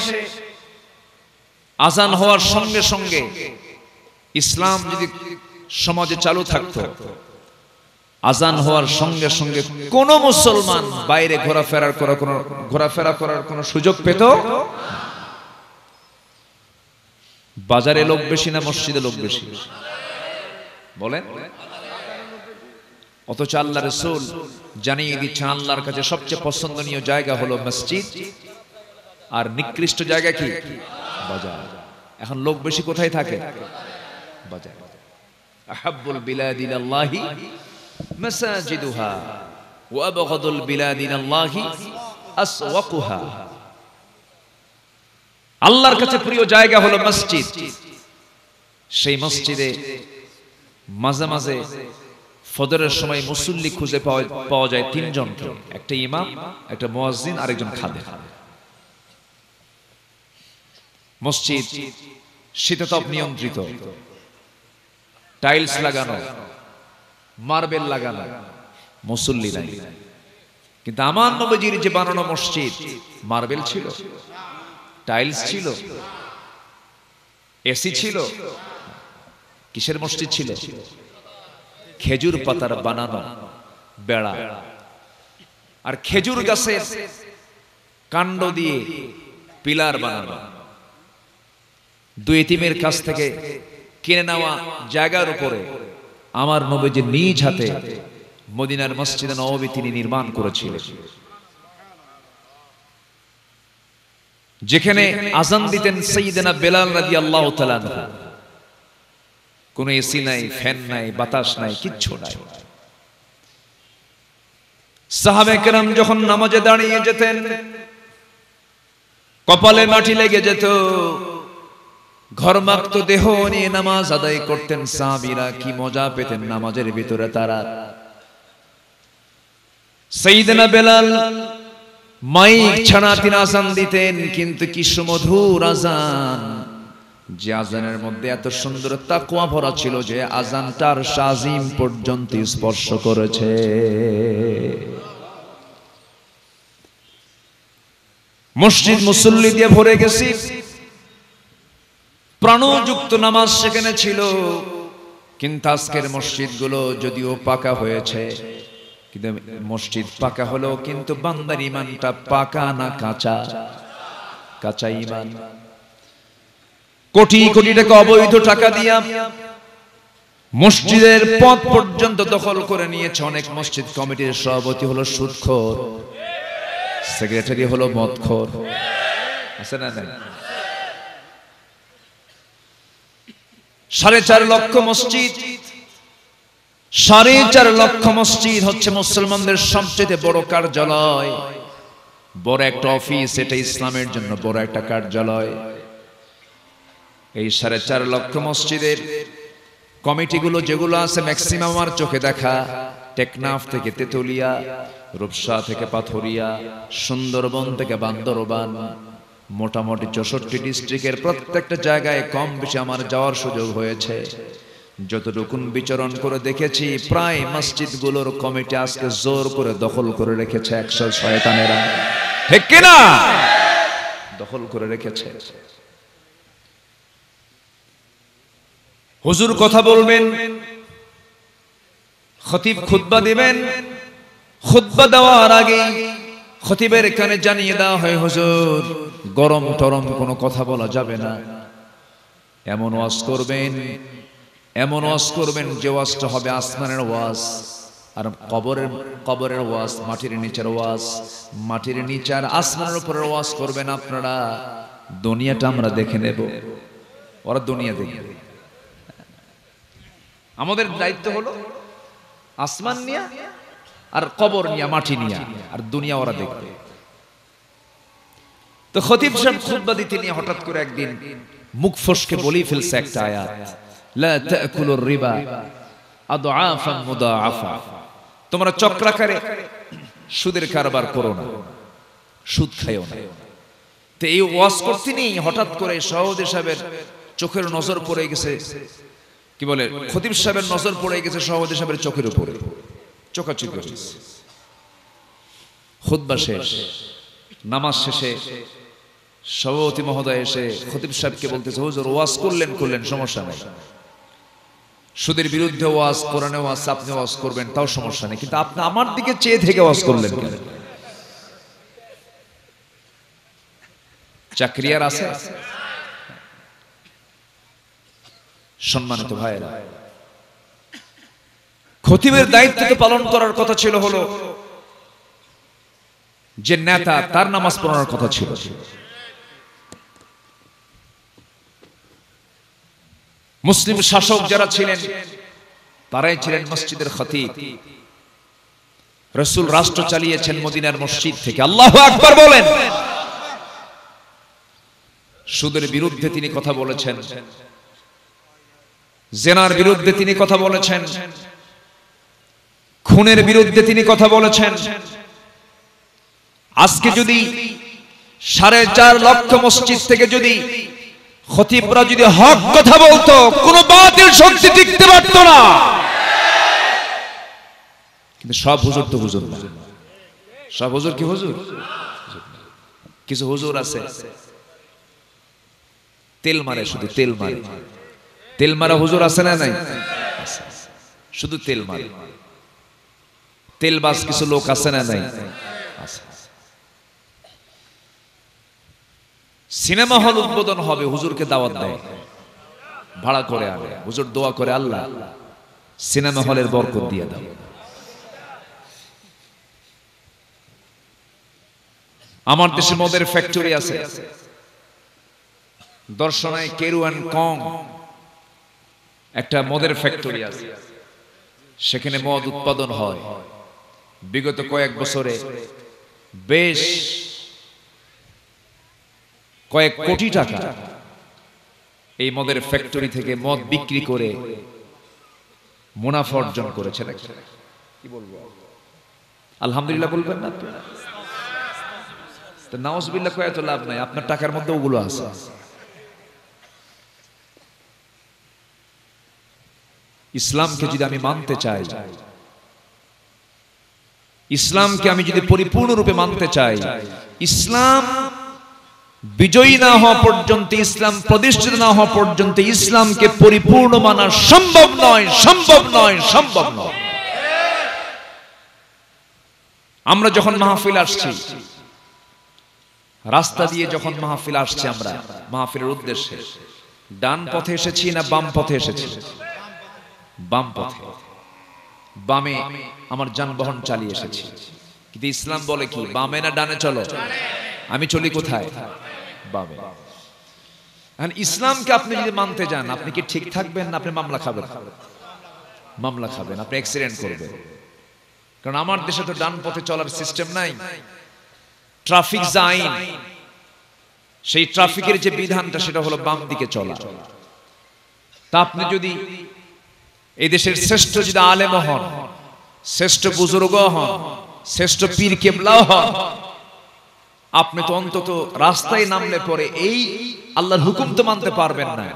আজান হওয়ার সঙ্গে সঙ্গে ইসলাম যদি সমাজে চালু থাকতো, আজান হওয়ার সঙ্গে সঙ্গে কোন মুসলমান বাইরে ঘোরাফেরা করার কোনো সুযোগ পেত? বাজারে লোক বেশি না মসজিদে লোক বেশি? বলেন। অথচ আল্লাহ রাসূল জানিয়ে দিচ্ছেন আল্লাহর কাছে সবচেয়ে পছন্দনীয় জায়গা হলো মসজিদ, আর নিকৃষ্ট জায়গা কি? বাজার। এখন লোক বেশি কোথায় থাকে? বাজার। আহাব্বুল বিলাদি ইলাল্লাহি মাসাজিদুহা ওয়া আবগাদুল বিলাদি ইলাল্লাহি আসওয়াকুহা। আল্লাহর কাছে প্রিয় জায়গা হলো মসজিদ। সেই মসজিদে মাঝে মাঝে ফজরের সময় মুসল্লি খুঁজে পাওয়া যায় তিনজনকে, একটা ইমাম, একটা মুয়াজ্জিন, আরেকজন খাদেম। মসজিদ শীততাপ নিয়ন্ত্রিত, টাইলস লাগানো, মার্বেল লাগানো, মুসল্লি নাই। কিন্তু আমার নবীজির যে বানানো মসজিদ, মার্বেল ছিল, টাইলস ছিল, এসি ছিল। কিসের মসজিদ ছিল? খেজুর পাতার বানানো বেড়া, আর খেজুর গাছের কাণ্ড দিয়ে পিলার বানানো। দুই এতিমের কাছ থেকে কিনে নেওয়া জায়গার উপরে আমার নবীজি নিজ হাতে মদিনার মসজিদে নববী তিনি নির্মাণ করেছিলেন, যেখানে আজান দিতেন সাইয়েদনা বেলাল রাদিয়াল্লাহু তাআলা আনহু। কোনো এসি নাই, ফ্যান নাই, বাতাস নাই, কিচ্ছু নাই। সাহাবে কেরাম যখন নামাজে দাঁড়িয়ে যেতেন, কপালে মাটি লেগে যেত, ঘরমাক্ত দেহ নিয়ে নামাজ আদায় করতেন সাহাবীরা, কি মজা পেতেন নামাজের ভিতরে তারা। সাইয়েদনা বেলাল মাইক ছাড়া তিনি আযান দিতেন, কিন্তু কি সুমধুর আযান, যে আযানের মধ্যে এত সুন্দর তাকওয়া ভরা ছিল যে আযানটার শাজিম পর্যন্ত স্পর্শ করেছে। মসজিদ মুসল্লি দিয়ে ভরে গেছে, প্রাণযুক্ত নামাজ সেখানে ছিল। কিন্তু আজকের মসজিদগুলো যদিও পাকা হয়েছে, কিন্তু মসজিদ পাকা হলো কিন্তু বান্দার ঈমানটা পাকা না কাঁচা? কাঁচা ঈমান। কোটি কোটি টাকা অবৈধ টাকা দিয়া মসজিদের পথ পর্যন্ত দখল করে নিয়েছে অনেক মসজিদ কমিটির সভাপতি হলো সুদখোর, সেক্রেটারি হলো মদখোর, আছে না? 4.5 লক্ষ মসজিদ, 4.5 লক্ষ মসজিদ হচ্ছে মুসলমানদের সবচেয়ে বড় কার্যালয়, বড় একটা অফিস। এটা ইসলামের জন্য বড় একটা কার্যালয়। এই 4.5 লক্ষ মসজিদের কমিটিগুলো যেগুলো আছে ম্যাক্সিমাম আমার চোখে দেখা, টেকনাফ থেকে তেতুলিয়া, রূপসা থেকে পাথরিয়া, সুন্দরবন থেকে বান্দরবান, মোটামুটি 64 ডিস্ট্রিক্টের প্রত্যেকটা জায়গায় কম বেশি আমার যাওয়ার সুযোগ হয়েছে। যতটুকু বিচরণ করে দেখেছি, প্রায় মসজিদগুলোর কমিটি আজকে জোর করে দখল করে রেখেছে 100 শয়তানেরা, ঠিক কিনা? দখল করে রেখেছে। হুজুর কথা বলবেন, খতিব খুতবা দিবেন, খুতবা দেওয়ার আগে খতিবের কানে জানিয়ে দেওয়া হয়, হুজুর গরম টরম কোনো কথা বলা যাবে না, এমন ওয়াজ করবেন, এমন ওয়াজ করবেন যে ওয়াজটা হবে আসমানের ওয়াজ, আর কবরের ওয়াজ, মাটির নিচের ওয়াজ, মাটির নিচে আর আসমানের উপরের ওয়াজ করবেন আপনারা। দুনিয়াটা আমরা দেখে নেব, ওরা দুনিয়া দেখবে। আমাদের দায়িত্ব হলো আসমান নিয়া আর কবর নিয়া, মাটি নিয়া, আর দুনিয়া ওরা দেখবে। তো খতিব সাহেব খুতবা দিতে নিয়ে হঠাৎ করে একদিন মুখ ফসকে বলেই ফেলছে একটা আয়াত, লা তাকুলুর রিবা আদআফান মুদাআফা, তোমরা চক্রাকারে সুদের কারবার করো না, সুদ খাইও না। তো এই ওয়াজ করতে নেই হঠাৎ করে সভাপতি সাহেবের চোখের নজর পড়ে গেছে, কি বলে, খতিব সাহেবের নজর পড়ে গেছে সভাপতি সাহেবের চোখের উপরে, চোখাচোখি হয়েছে। খুতবা শেষ, নামাজ শেষে সভাপতি মহোদয় এসে খতিব সাহেবকে বলতেছে, হুজুর ওয়াজ করলেন সমস্যা নাই, সুদের বিরুদ্ধে ওয়াজ, কোরআনে ওয়াজ, আপনি ওয়াজ করবেন তাও সমস্যা নেই, কিন্তু আপনি আমার দিকে চেয়ে থেকে ওয়াজ করলেন কেন? চাকরি আর আছে? সম্মানিত ভাইয়েরা, খতিবের দায়িত্বকে পালন করার কথা ছিল হলো যে নেতা, তার নামাজ পড়ানোর কথা ছিল। মুসলিম শাসক যারা ছিলেন তারাই ছিলেন মসজিদের খতিব। রাসূল রাষ্ট্র চালিয়েছেন মদিনার মসজিদ থেকে। আল্লাহু আকবার বলেন। সুদের বিরুদ্ধে তিনি কথা বলেছেন, জেনার বিরুদ্ধে তিনি কথা বলেছেন, খুনের বিরুদ্ধে তিনি কথা বলেছেন। আজকে যদি 4.5 লক্ষ মসজিদ থেকে যদি খতিবরা যদি হক কথা বলতো, কোন বাতিল শক্তি টিকতে পারত না। কিন্তু সব হুজুর তো হুজুর না, সব হুজুর কি হুজুর? কিছু হুজুর আছে তেল মারে, শুধু তেল মারে, তেল মারা হুজুর আছে না নাই? শুধু তেল মারে, তেলবাজ কিছু লোক আছে না নাই? সিনেমা হল উদ্বোধন হবে, হুজুরকে দাওয়াত দেয়, ভাড়া করে আনে, হুজুর দোয়া করে, আল্লাহ সিনেমা হলের বরকত দিয়ে দাও। আমার দেশে মদের ফ্যাক্টরি আছে, দর্শনায় কেরু অ্যান্ড কং একটা মদের ফ্যাক্টরি আছে, সেখানে মদ উৎপাদন হয়। বিগত কয়েক বছরে বেশ কয়েক কোটি টাকা এই মদের ফ্যাক্টরি থেকে মদ বিক্রি করে মুনাফা অর্জন করেছেন। কি বলবো, আলহামদুলিল্লাহ বলবেন না আপনারা? তো নাউজুবিল্লাহ কয়ে তো লাভ নাই, আপনার টাকার মধ্যে ওগুলো আছে। ইসলামকে যদি আমি মানতে চাই, ইসলামকে আমি যদি পরিপূর্ণরূপে মানতে চাই, ইসলাম বিজয়ী না হওয়া পর্যন্ত, ইসলাম প্রতিষ্ঠিত না হওয়া পর্যন্ত ইসলামকে পরিপূর্ণ মানা সম্ভব নয়, সম্ভব নয়, সম্ভব নয়। আমরা যখন মাহফিল আসছি, রাস্তা দিয়ে যখন মাহফিল আসছে, আমরা মাহফিলের উদ্দেশ্যে ডান পথে এসেছি না বাম পথে এসেছি? বাম পথে। বামে আমার যানবাহন চালিয়ে এসেছি, কিন্তু ইসলাম বলে কি বামে না ডানে চলো? আমি চলি কোথায়? বামে। এখন ইসলামকে আপনি যদি মানতে যান, আপনি কি ঠিক থাকবেন না আপনি মামলা খাবেন? মামলা খাবেন, আপনি অ্যাক্সিডেন্ট করবেন। কারণ আমার দেশে তো ডান পথে চলার সিস্টেম নাই। ট্রাফিক যে আইন, সেই ট্রাফিকের যে বিধানটা সেটা হলো বাম দিকে চলা। তা আপনি যদি এই দেশের শ্রেষ্ঠ যদি আলেম হন, শ্রেষ্ঠ বুজুর্গ হন, শ্রেষ্ঠ পীর কেবলাও হন, আপনি তো অন্তত রাস্তায় নামলে পরে এই আল্লাহর হুকুম তো মানতে পারবেন না,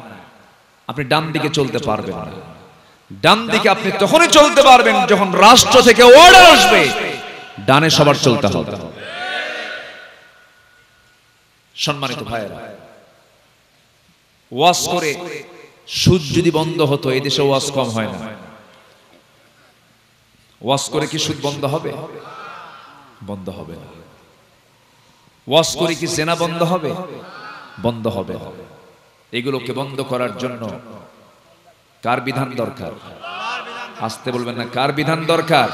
আপনি ডান দিকে চলতে পারবেন না। ডান দিকে আপনি তখনই চলতে পারবেন যখন রাষ্ট্র থেকে অর্ডার আসবে ডানে সবার চলতে হবে। সম্মানিত ভাইয়েরা, ওয়াজ করে সুদ যদি বন্ধ হতো, এই দেশে ওয়াজ কম হয় না। ওয়াজ করে কি সুদ বন্ধ হবে? বন্ধ হবে না। ওয়াজ করে কি জেনা বন্ধ হবে? বন্ধ হবে না। এগুলোকে বন্ধ করার জন্য কার বিধান দরকার? আসতে বলবেন না, কার বিধান দরকার?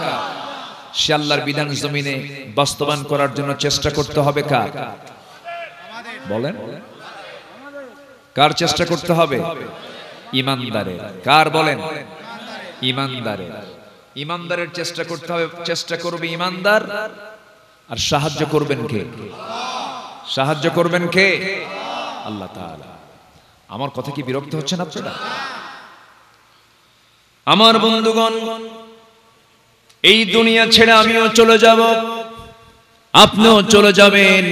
সে আল্লাহর বিধান জমিনে বাস্তবায়ন করার জন্য চেষ্টা করতে হবে। কার বলেন? কার চেষ্টা করতে হবে? ইমানদারের। কার বলেন? ইমানদারের। ইমানদারের চেষ্টা করতে হবে, চেষ্টা করবে ইমানদার। আর সাহায্য করবেন কে? সাহায্য করবেন কে? আল্লাহ তাআলা। আমার কথা কি বিরক্ত হচ্ছেন আপনারা? আমার বন্ধুগণ, এই দুনিয়া ছেড়ে আমিও চলে যাব, আপনিও চলে যাবেন,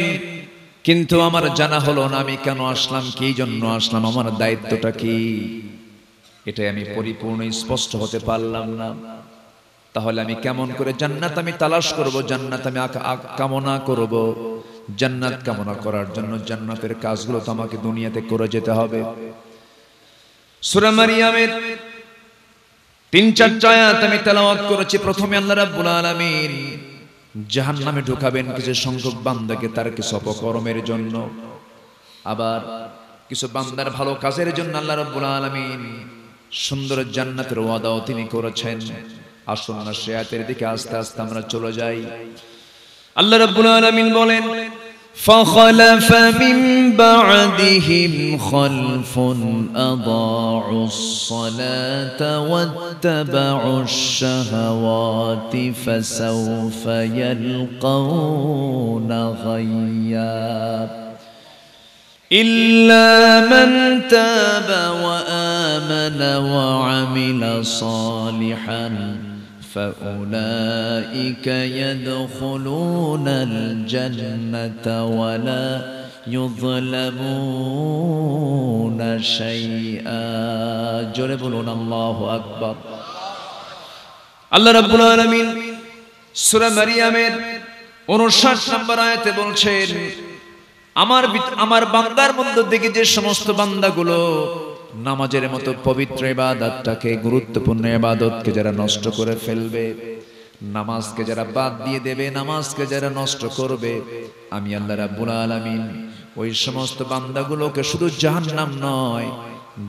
কিন্তু আমার জানা হলো না আমি কেন আসলাম, কি জন্য আসলাম, আমার দায়িত্বটা কি, এটাই আমি পরিপূর্ণ স্পষ্ট হতে পারলাম না। তাহলে আমি কেমন করে জান্নাত আমি তালাশ করব, জান্নাত আমি কামনা করব? জান্নাত কামনা করার জন্য জান্নাতের কাজগুলো তো আমাকে দুনিয়াতে করে যেতে হবে। সূরা মারিয়ামের ৩-৪ আয়াত আমি তেলাওয়াত করেছি। প্রথমে আল্লাহ রাব্বুল আলামিন জাহান্নামে ঢোকাবেন কিছু সংখ্যক বান্দাকে, তার কিছু অপকর্মের জন্য, আবার কিছু বান্দার ভালো কাজের জন্য আল্লাহ রাব্বুল আলামিন সুন্দর জান্নাতের ওয়াদাও তিনি করেছেন। আসুন না সে আয়াতের দিকে আস্তে আস্তে আমরা চলে যাই। আল্লাহ রাব্বুল আলামিন বলেন, فخلف من بعدهم خلف أضاعوا الصلاة واتبعوا الشهوات فسوف يلقون غيا إلا من تاب وآمن وعمل صالحا فأولئك يدخلون الجنة ولا يظلمون شيئا جربون الله أكبر الله رب العالمين সূরা মারিয়ামের 59 নম্বর আয়াতে বলছেন, আমার বান্দার মধ্যে থেকে যে সমস্ত বান্দাগুলো নামাজের মতো পবিত্র ইবাদতটাকে, গুরুত্বপূর্ণ ইবাদতকে যারা নষ্ট করে ফেলবে, নামাজকে যারা বাদ দিয়ে দেবে, নামাজকে যারা নষ্ট করবে, আমি আল্লাহ রাব্বুল আলামিন ওই সমস্ত বান্দাগুলোকে শুধু জাহান্নাম নয়,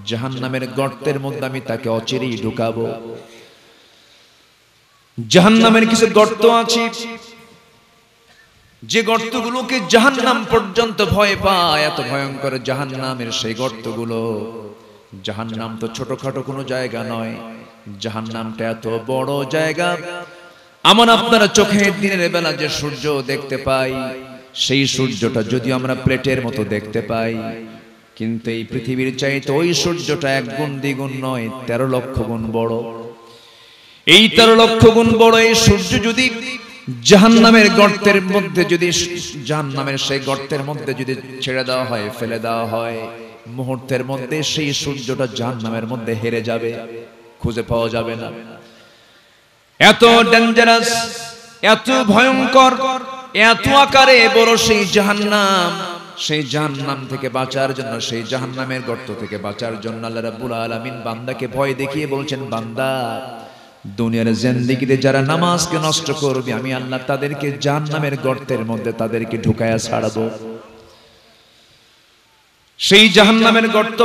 জাহান্নামের গর্তের মধ্যে আমি তাকে অচিরেই ঢুকাবো। জাহান্নামের কিছু গর্ত আছে, যে গর্তগুলোকে জাহান্নাম পর্যন্ত ভয় পায়, এত ভয়ঙ্কর জাহান্নামের সেই গর্তগুলো। জাহান্নাম তো ছোটখাটো কোনো জায়গা নয়, জাহান্নামটা এত বড় জায়গা। আমার আপনারা চোখে দিনের বেলা যে সূর্য দেখতে পাই, সেই সূর্যটা যদি আমরা প্লেটের মতো দেখতে পাই, কিন্তু এই পৃথিবীর চাইতে ওই সূর্যটা 1 গুণ 2 গুণ নয়, 13 লক্ষ গুণ বড়। এই 13 লক্ষ গুণ বড় এই সূর্য যদি জাহান্নামের গর্তের মধ্যে, যদি জাহান্নামের সেই গর্তের মধ্যে যদি ছেড়ে দেওয়া হয়, ফেলে দেওয়া হয়, মুহূর্তের মধ্যে সেই সূর্যটা জাহান্নামের মধ্যে হেরে যাবে, খুঁজে পাওয়া যাবে না। এত ডেঞ্জারাস, এত ভয়ঙ্কর, এত আকারে বড় সেই জাহান্নাম। সেই জাহান্নাম থেকে বাঁচার জন্য, সেই জাহান্নামের গর্ত থেকে বাঁচার জন্য আল্লাহ রাব্বুল আলামিন বান্দাকে ভয় দেখিয়ে বলছেন, বান্দা দুনিয়ার জিন্দেগিতে যারা নামাজকে নষ্ট করবে, আমি আল্লাহ তাদেরকে জাহান্নামের গর্তের মধ্যে তাদেরকে ঢুকায়া ছাড়াবো। সেই জাহান্নামের গর্ত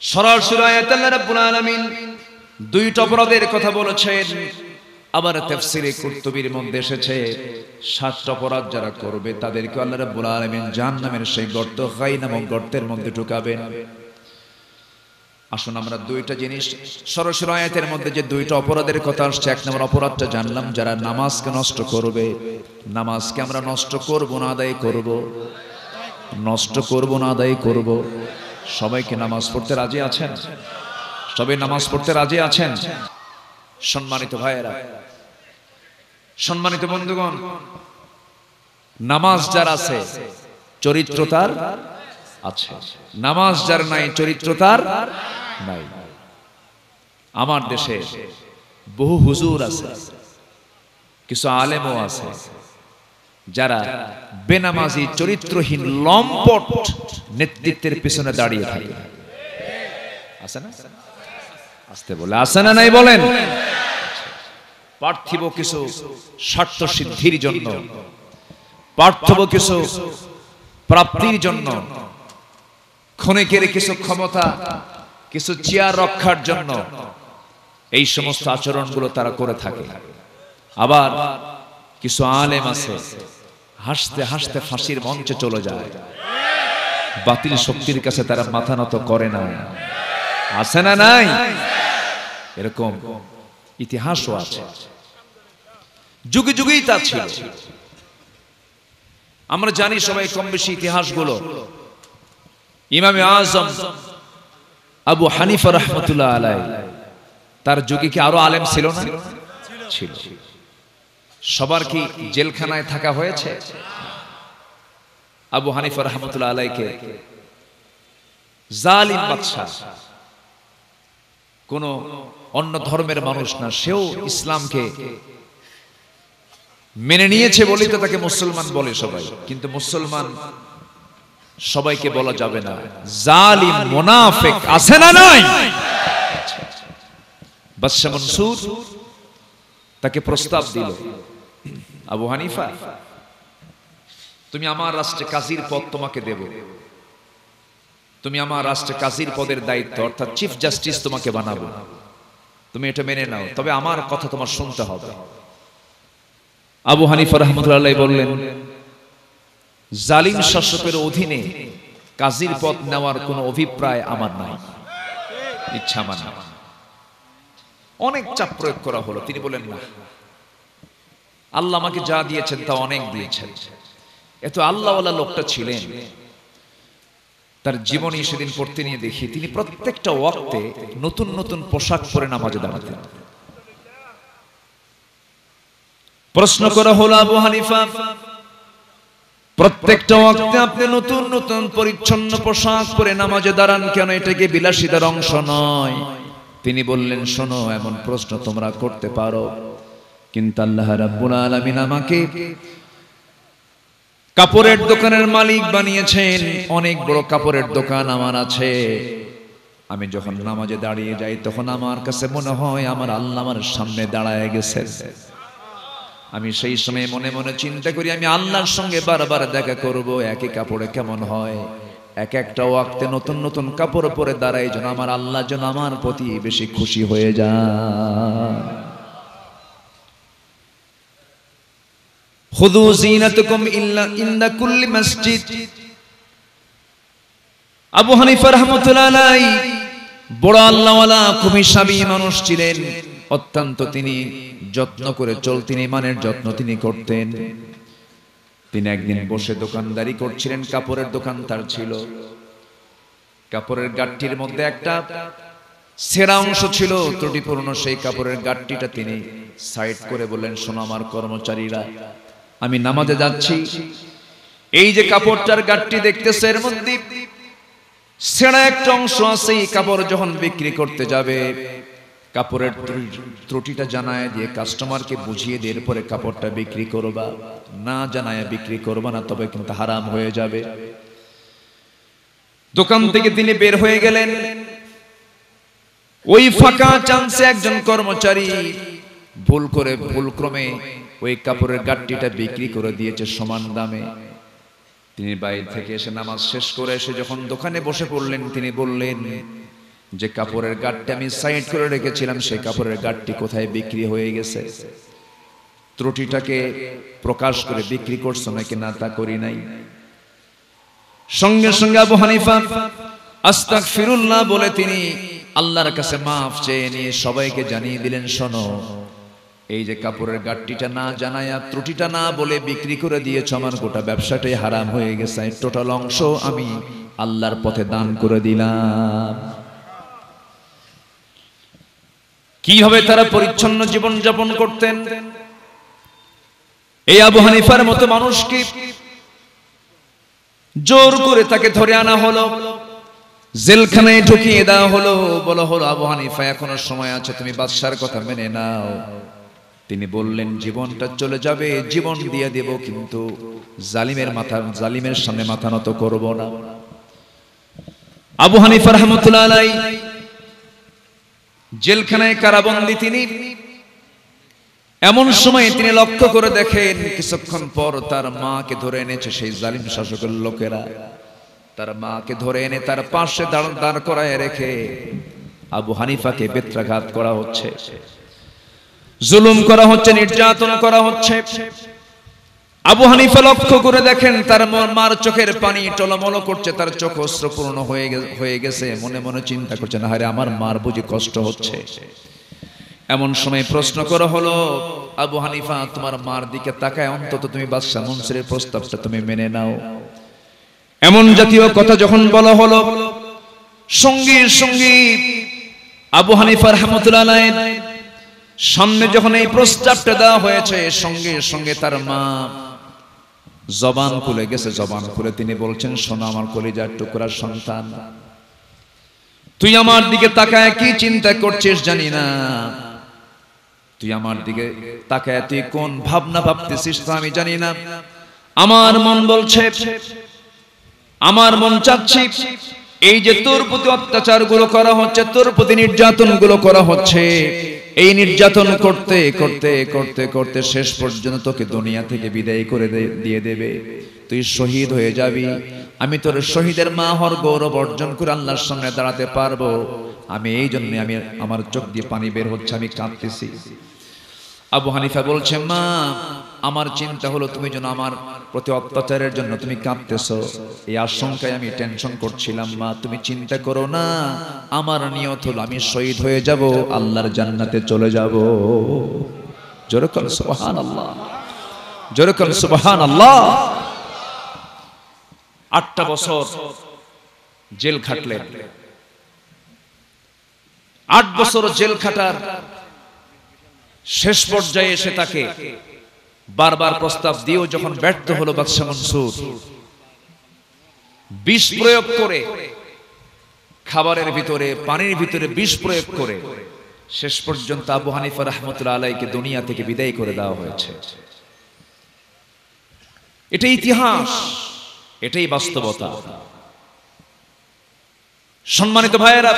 সরাসরি আয়াতে আল্লাহ রাব্বুল আলামিন 2টা অপরাধের কথা বলেছেন। আবার তাফসীরে কুরতুবীর মধ্যে এসেছে 7টা অপরাধ যারা করবে তাদেরকে আল্লাহ রাব্বুল আলামিন জাহান্নামের সেই গর্ত, গাই নামক গর্তের মধ্যে ঢুকাবেন। আসুন আমরা 2টা জিনিস সরাসরি আয়াতের মধ্যে যে 2টা অপরাধের কথা আসছে, 1 নম্বর অপরাধটা জানলাম, যারা নামাজকে নষ্ট করবে। নামাজকে আমরা নষ্ট করব না আদায় করব? নষ্ট করব না আদায় করব? সবাইকে নামাজ পড়তে রাজি আছেন? সবাই নামাজ পড়তে রাজি আছেন? সম্মানিত ভাইয়েরা, সম্মানিত বন্ধুগণ, নামাজ যার আছে চরিত্র তার আছে, নামাজ যার নাই চরিত্র তার নাই। আমার দেশে বহু হুজুর আছে, কিছু আলেমও আছে যারা বেনামাজি, চরিত্রহীন, লম্পট নেতৃত্বের পিছনে দাঁড়িয়ে থাকে। আছে না? আসতে বলে আছে না নাই বলেন? পার্থিব কিছু স্বার্থ সিদ্ধির জন্য, পার্থিব কিছু প্রাপ্তির জন্য, ক্ষণিকের কিছু ক্ষমতা, কিছু চেয়ার রক্ষার জন্য এই সমস্ত আচরণগুলো তারা করে থাকে। আবার কিছু আলেম আছে হাসতে হাসতে ফাঁসির মঞ্চে চলে যায়, বাতিল শক্তির কাছে তারা মাথা নত করে না। আছে না নাই? এরকম ইতিহাসও আছে, যুগে যুগেই তা ছিল। আমরা জানি সবাই কম বেশি ইতিহাসগুলো। ইমামে আজম আবু হানিফা রাহমাতুল্লাহ আলাইহি, তার যুগে কি আরো আলেম ছিল না? ছিল। সবার কি জেলখানায় থাকা হয়েছে? আবু হানিফা রাহমাতুল্লাহ আলাইহিকে জালিম বাদশা, কোন অন্য ধর্মের মানুষ না, সেও ইসলামকে মেনে নিয়েছে বলেই তো তাকে মুসলমান বলে সবাই। কিন্তু মুসলমান সবাইকে বলা যাবে না, জালিম মুনাফিক আছে না নাই? বাদশা মনসুর তাকে প্রস্তাব দিল, আবু হানিফা তুমি আমার রাষ্ট্রে কাজীর পদ তোমাকে দেব, তুমি আমার রাষ্ট্রে কাজীর পদের দায়িত্ব অর্থাৎ চিফ জাস্টিস তোমাকে বানাবো, তুমি এটা মেনে নাও, তবে আমার কথা তোমার শুনতে হবে। আবু হানিফা রাহমাতুল্লাহ আলাইহি বললেন, জালিম শাসকের অধীনে কাজীর পদ নেওয়ার কোনো অভিপ্রায় আমার নাই, ইচ্ছা আমার না। অনেক চাপ প্রয়োগ করা হলো, তিনি বলেন না, আল্লাহ আমাকে যা দিয়েছেন তা অনেক দিয়েছেন। এত আল্লাহওয়ালা লোকটা ছিলেন, তার জীবনী সেদিন পড়তে নিয়ে দেখি তিনি প্রত্যেকটা ওয়াক্তে নতুন নতুন পোশাক পরে নামাজে দাঁড়াতেন। প্রশ্ন করা হলো, আবু হানিফা প্রত্যেকটা ওয়াক্তে আপনি নতুন নতুন পরিচ্ছন্ন পোশাক পরে নামাজে দাঁড়ান কেন? এটা কি বিলাসিতার অংশ নয়? তিনি বললেন, শোনো, এমন প্রশ্ন তোমরা করতে পারো, কিন্তু আল্লাহ রাব্বুল আলামিন আমাকে কাপড়ের দোকানের মালিক বানিয়েছেন, অনেক বড় কাপড়ের দোকান আমার আছে। আমি যখন নামাজে দাঁড়িয়ে যাই তখন আমার কাছে মনে হয় আমার আল্লাহ আমার সামনে দাঁড়ায় গেছেন। আমি সেই সময় মনে মনে চিন্তা করি আমি আল্লাহর সঙ্গে বারবার দেখা করব, একই কাপড়ে কেমন হয়? এক একটা ওয়াক্তে নতুন নতুন কাপড় পরে দাঁড়াই যেন আমার আল্লাহ যেন আমার প্রতি বেশি খুশি হয়ে যায়। খুযু যিনাতাকুম ইল্লা ইনদা কুল্লি মসজিদ। আবু হানিফা রাহমাতুল্লাহ আলাইহি বড় আল্লাহওয়ালা, খুবই সাবি মানুষ ছিলেন, অত্যন্ত তিনি যত্ন করে চলতেন, ইমানের যত্ন তিনি করতেন। তিনি একদিন বসে দোকানদারি করছিলেন, কাপড়ের দোকান তার ছিল। কাপড়ের গাঁটটির মধ্যে একটা ছেঁড়া অংশ ছিল, ত্রুটিপূর্ণ। সেই কাপড়ের গাঁটটিটা তিনি সাইড করে বললেন, শোনো আমার কর্মচারীরা, আমি নামাজে যাচ্ছি, এই যে কাপড়টার গাঁটটি দেখতেছে এর মধ্যে ছেঁড়া একটা অংশ আছে। এই কাপড় যখন বিক্রি করতে যাবে, কাপড়ের ত্রুটিটা জানায় দিয়ে কাস্টমারকে বুঝিয়ে দিয়ে এরপরে কাপড়টা বিক্রি করবা, না জানায় বিক্রি করবা না, তবে কিন্তু হারাম হয়ে যাবে। দোকান থেকে তিনি বের হয়ে গেলেন। ওই ফাঁকা চান্সে একজন কর্মচারী ভুলক্রমে ওই কাপড়ের গাঁটটিটা বিক্রি করে দিয়েছে সমান দামে। তিনি বাইরে থেকে এসে নামাজ শেষ করে এসে যখন দোকানে বসে পড়লেন, তিনি বললেন যে কাপড়ের গাঁটটি আমি সাইড করে রেখেছিলাম, সেই কাপড়ের গাঁটটি কোথায় বিক্রি হয়ে গেছে? ত্রুটিটাকে প্রকাশ করে বিক্রি করছো নাকি না তা করি নাই। সঙ্গে সঙ্গে আবু হানিফা আস্তাগফিরুল্লাহ বলে তিনি আল্লাহর কাছে মাফ চেয়ে নিয়ে সবাইকে জানিয়ে দিলেন, শোনো, এই যে কাপড়ের গাঁটটিটা না জানায়া ত্রুটিটা না বলে বিক্রি করে দিয়েছ, আমার গোটা ব্যবসাটাই হারাম হয়ে গেছে। টোটাল অংশ আমি আল্লাহর পথে দান করে দিলাম। কিভাবে তারা পরিচ্ছন্ন জীবন যাপন করতেন? এই আবু হানিফার মতো মানুষকে জোর করে তাকে ধরে আনা হলো, জেলখানায় ঢুকিয়ে দেওয়া হলো। বলা হলো, আবু হানিফা এখনো সময় আছে, তুমি বাদশার কথা মেনে নাও। তিনি বললেন, জীবনটা চলে যাবে, জীবন দিয়ে দেব, কিন্তু জালিমের সামনে মাথা নত করব না। আবু হানিফা রাহমাতুল্লাহ আলাইহি জেলখানায় কারাবন্দী তিনি। এমন সময় তিনি লক্ষ্য করে দেখেন কিছুক্ষণ পর তার মাকে ধরে এনেছে সেই জালিম শাসকের লোকেরা। তার মাকে ধরে এনে তার পাশে দাঁড় করায় রেখে আবু হানিফাকে বেত্রাঘাত করা হচ্ছে, জুলুম করা হচ্ছে, নির্যাতন করা হচ্ছে। আবু হানিফা লক্ষ্য করে দেখেন তার মার চোখের পানি টলমল করছে, তার চোখ অশ্রুপূর্ণ হয়ে গেছে। মনে মনে চিন্তা করছেন, আরে আমার মার বুঝি কষ্ট হচ্ছে। এমন সময় প্রশ্ন করা হলো, আবু হানিফা, তোমার মার দিকে তাকায় অন্তত তুমি বাদশা মনসুরের প্রস্তাবটা তুমি মেনে নাও। এমন জাতীয় কথা যখন বলা হলো, সঙ্গে সঙ্গে আবু হানিফা রাহমাতুল্লাহ আলাইহি সামনে যখন এই প্রস্তাবটা দেওয়া হয়েছে, সঙ্গে সঙ্গে তার মা জবান খুলে গেছে। জবান খুলে তিনি বলছেন, শোনো আমার কলিজার টুকরার সন্তান, তুই আমার দিকে তাকায় কি চিন্তা করছিস জানি না, তুই আমার দিকে তাকায় তুই কোন ভাবনা ভাবতেছিস তা আমি জানি না। আমার মন বলছে, আমার মন চাচ্ছে, এই যে তোর প্রতি অত্যাচার গুলো করা হচ্ছে, তোর প্রতি নির্যাতন গুলো করা হচ্ছে, এই নির্যাতন করতে করতে করতে করতে শেষ পর্যন্ত তোকে দুনিয়া থেকে বিদায় করে দিয়ে দেবে, তুই শহীদ হয়ে যাবি। আমি তোর শহীদের মা হওয়ার গৌরব অর্জন করে আল্লাহর সামনে দাঁড়াতে পারবো। আমি এই জন্য আমার চোখ দিয়ে পানি বের হচ্ছে, আমি কাঁদতেছি। আবু হানিফা বলছে, মা, আমার চিন্তা হলো তুমি যেন আমার প্রতি অত্যাচারের জন্য তুমি কাঁদতেছো, এই আশঙ্কায় আমি টেনশন করছিলাম। মা, তুমি চিন্তা করো না, আমার নিয়ত হলো আমি শহীদ হয়ে যাব, আল্লাহর জান্নাতে চলে যাব। জোরে বল সুবহানাল্লাহ, জোরে বল সুবহানাল্লাহ। 8টা বছর জেল খাটলেন। 8 বছর জেল খাটার শেষ পর্যায়ে এসে তাকে বারবার প্রস্তাব দিয়েও যখন ব্যর্থ হলো বাদশা মনসুর, বিষ প্রয়োগ করে, খাবারের ভিতরে পানির ভিতরে বিষ প্রয়োগ করে শেষ পর্যন্ত আবু হানিফা রাহমাতুল্লাহ আলাইহিকে দুনিয়া থেকে বিদায় করে দেওয়া হয়েছে। এটাই ইতিহাস, এটাই বাস্তবতা। সম্মানিত ভাইয়েরা,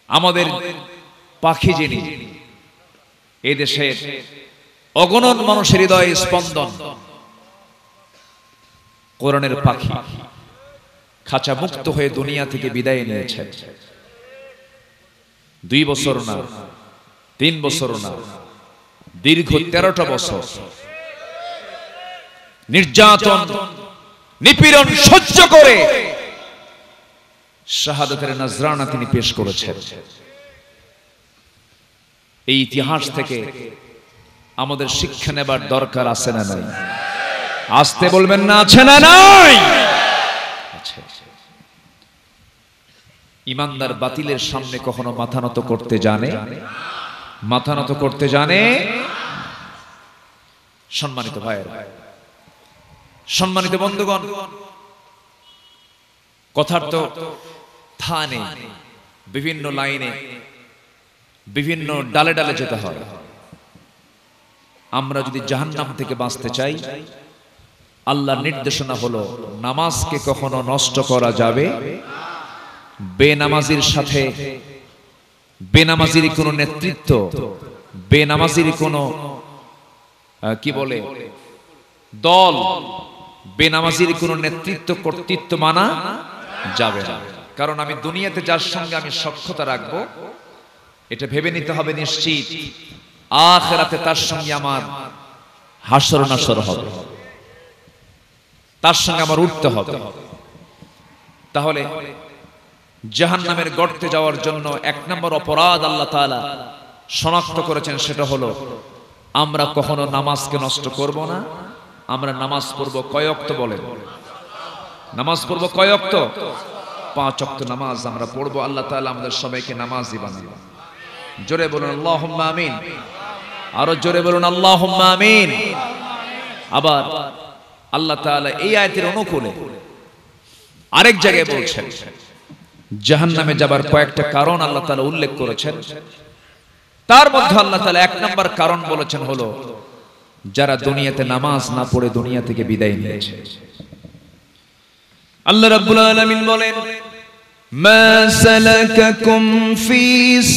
আমাদের পাখি যিনি, এই দেশের অগণন মানুষের হৃদয়ে স্পন্দন, কোরআনের পাখি, খাঁচা মুক্ত হয়ে দুনিয়া থেকে বিদায় নিয়েছেন। 2 বছর না, 3 বছর না, দীর্ঘ 13টা বছর নির্যাতন নিপীড়ন সহ্য করে শাহাদাতের নজরানা তিনি পেশ করেছেন। এই ইতিহাস থেকে আমাদের শিক্ষা নেবার দরকার আছে না নাই? আসতে বলবেন না, আছে না নাই? ইমানদার বাতিলের সামনে কখনো মাথা নত করতে জানে? মাথা নত করতে জানে? সম্মানিত ভাইয়েরা, সম্মানিত বন্ধুগণ, কথার তো থা নেই, বিভিন্ন লাইনে বিভিন্ন ডালে ডালে যেতে হয়। আমরা যদি জাহান্নাম থেকে বাঁচতে চাই, আল্লাহর নির্দেশনা হলো নামাজকে কখনো নষ্ট করা যাবে, বেনামাজির সাথে বেনামাজির কোনো নেতৃত্ব, বেনামাজির কোনো কি বলে দল, বেনামাজির কোনো নেতৃত্ব কর্তৃত্ব মানা যাবে না। কারণ আমি দুনিয়াতে যার সঙ্গে আমি সখ্যতা রাখবো, এটা ভেবে নিতে হবে নিশ্চিত আখিরাতে তার সঙ্গে আমার হাসর নাসর হবে, তার সঙ্গে আমার উঠতে হবে। তাহলে জাহান্নামের গর্তে যাওয়ার জন্য এক নম্বর অপরাধ আল্লাহ তাআলা শনাক্ত করেছেন, সেটা হলো আমরা কখনো নামাজকে নষ্ট করব না। আমরা নামাজ পড়ব কয় ওয়াক্ত বলেন? নামাজ পড়ব কয় ওয়াক্ত? 5 ওয়াক্ত নামাজ আমরা পড়ব। আল্লাহ তাআলা আমাদের সবাইকে নামাজি বানান। জোরে বলুন আল্লাহুম্মা আমিন। আরো জোরে বলুন আল্লাহুম্মা আমিন। আবার আল্লাহ তাআলা এই আয়াতের অনুকূলে আরেক জায়গায় বলছেন, জাহান্নামে যাবার কয়েকটা কারণ আল্লাহ তাআলা উল্লেখ করেছেন। তার মধ্যে আল্লাহ তাআলা এক নম্বর কারণ বলেছেন হলো যারা দুনিয়াতে নামাজ না পড়ে দুনিয়া থেকে বিদায় নিয়েছে। আল্লাহ রাব্বুল আলামিন বলেন, মা সালাকাকুম ফি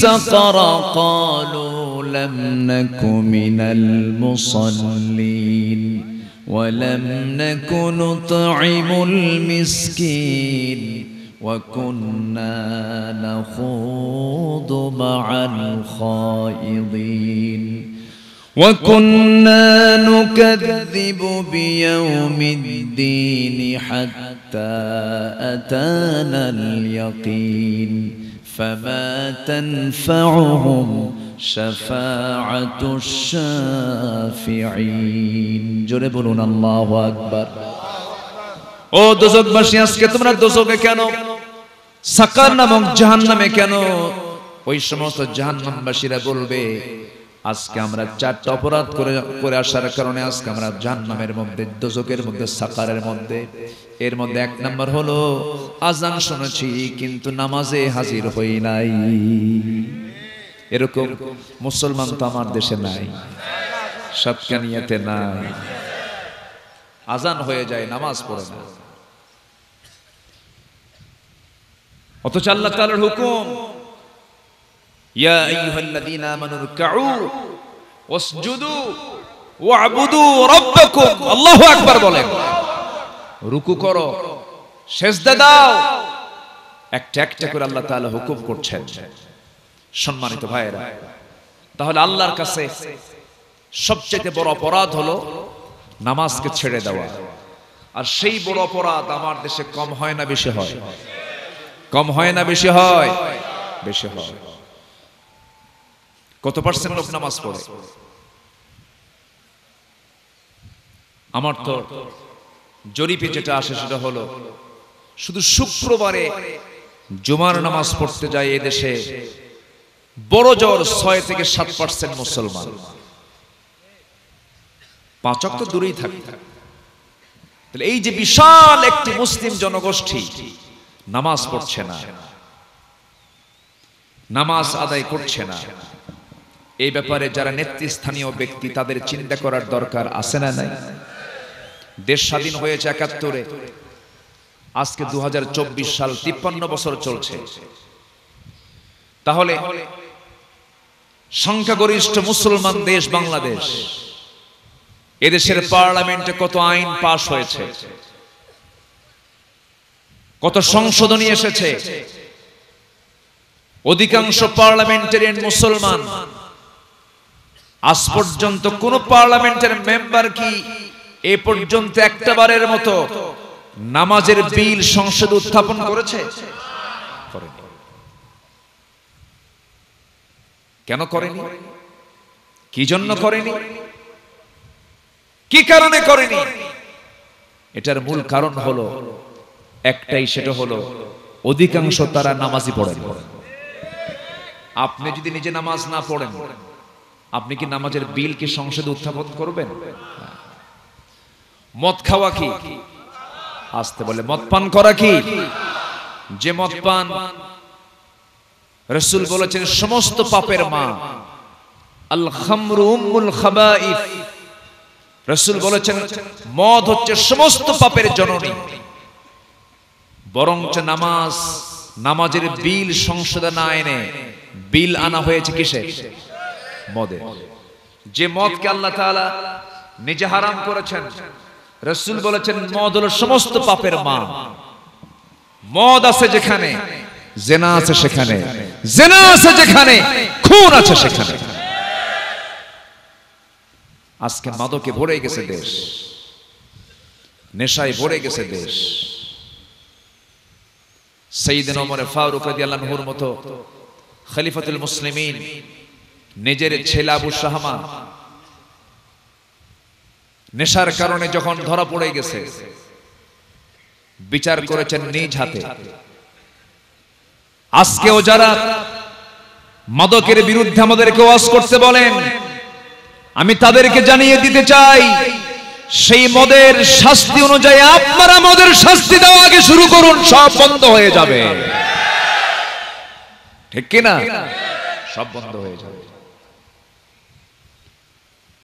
সাকার ক্বালু লাম নাকু মিনাল মুসাল্লিন ওয়া লাম নাকু নুতঈমুল মিসকিন وَكُنَّا نَخُوضُ مَعَ الْخَائِضِينَ وَكُنَّا نُكَذِّبُ بِيَوْمِ الدِّينِ حَتَّى أَتَانَا الْيَقِينُ فَمَا تَنفَعُهُمْ شَفَاعَةُ الشَّافِعِينَ জোরে বলুন আল্লাহু আকবার। ও দোজখবাসী, আজকে তোমরা দোজখে কেন, সাকার নামক জাহান্নামে কেন? ওই সমস্ত জাহান্নামবাসীরা বলবে আজকে আমরা 4টা অপরাধ করে আসার কারণে আজকে আমরা জাহান্নামের মধ্যে, দোজখের মধ্যে, সাকারের মধ্যে। এর মধ্যে এক নম্বর হলো আজান শুনেছি কিন্তু নামাজে হাজির হই নাই। এরকম মুসলমান তো আমার দেশে নাই, সাতকানিয়াতে নাই। আজান হয়ে যায়, নামাজ পড়ে না। অথচ আল্লাহ তাআলার হুকুম, ইয়া আইয়ুহাল্লাযীনা আমানু রুকউ ওয়াসজুদু ওয়া'বুদু রাব্বাকুম। আল্লাহু আকবার বলেন। রুকু করো, সিজদা দাও, একটা একটা করে আল্লাহ তাআলা হুকুম করছেন। সম্মানিত ভাইয়েরা, তাহলে আল্লাহর কাছে সবচেয়ে বড় অপরাধ হলো নামাজকে ছেড়ে দেওয়া। আর সেই বড় অপরাধ আমার দেশে কম হয় না বেশি হয়? কম হয় না বেশি হয়? বেশি হয়। কত পার্সেন্ট লোক নামাজ পড়ে? আমার তো জরিপে যেটা আসে সেটা হলো শুধু শুক্রবারে জুমার নামাজ পড়তে যায় এদেশে বড় জোর 6 থেকে 7% মুসলমান। 5 ওয়াক্ত দূরেই থাকে। তাহলে এই যে বিশাল একটি মুসলিম জনগোষ্ঠী নামাজ পড়ছে না, নামাজ আদায় করছে না, এই ব্যাপারে যারা নেতৃস্থানীয় ব্যক্তি তাদের চিন্তা করার দরকার আছে না নাই? দেশ স্বাধীন হয়েছে 71-এ, আজকে 2024 সাল, 53 বছর চলছে। তাহলে সংখ্যাগরিষ্ঠ মুসলমান দেশ বাংলাদেশ, এদেশের পার্লামেন্টে কত আইন পাশ হয়েছে, কত সংশোধনী এসেছে। অধিকাংশ পার্লামেন্টারিয়ান মুসলমান। আজ পর্যন্ত কোন পার্লামেন্টের মেম্বার কি এ পর্যন্ত একটাবারের মতো নামাজের বিল সংসদে উত্থাপন করেছে? কেন করেনি? কি জন্য করেনি? কি কারণে করেনি? এটার মূল কারণ হলো একটাই, সেটা হলো অধিকাংশ তারা নামাজই পড়েন। আপনি যদি নিজে নামাজ না পড়েন, আপনি কি নামাজের বিল কি সংসদে উত্থাপন করবেন? মদ খাওয়া কি? আসতে বলে মদ পান করা কি? যে মদ পান, রাসূল বলেছেন সমস্ত পাপের মা। আল খামরু উম্মুল খাবাইফ। রাসূল বলেছেন মদ হচ্ছে সমস্ত পাপের জননী। বরঞ্চ নামাজের বিল সংসদে না এনে বিল আনা হয়েছে কিসে? মদে। যে মদকে আল্লাহ তাআলা নিজে হারাম করেছেন, রাসূল বলেছেন মদ হলো সমস্ত পাপের মা। মদ আছে যেখানে জিনা আছে সেখানে, জিনা আছে যেখানে খুন আছে সেখানে। আজকে মাদকে ভরে গেছে দেশ, নেশায় ভরে গেছে দেশ। সাইয়েদনা ওমর ফারুক রাদিয়াল্লাহু আনহুর মতো খলিফাতুল মুসলিমিন নিজের ছেলে আবু শাহমা নেশার কারণে যখন ধরা পড়ে গেছে, বিচার করেছেন নিজ হাতে। আজকেও যারা মাদকের বিরুদ্ধে আমাদেরকে ওয়াজ করতে বলেন, আমি তাদেরকে জানিয়ে দিতে চাই, সেই মদের শাস্তি অনুযায়ী আপনারা মদের শাস্তি দেওয়া আগে শুরু করুন, সব বন্ধ হয়ে যাবে। ঠিক কিনা? সব বন্ধ হয়ে যাবে।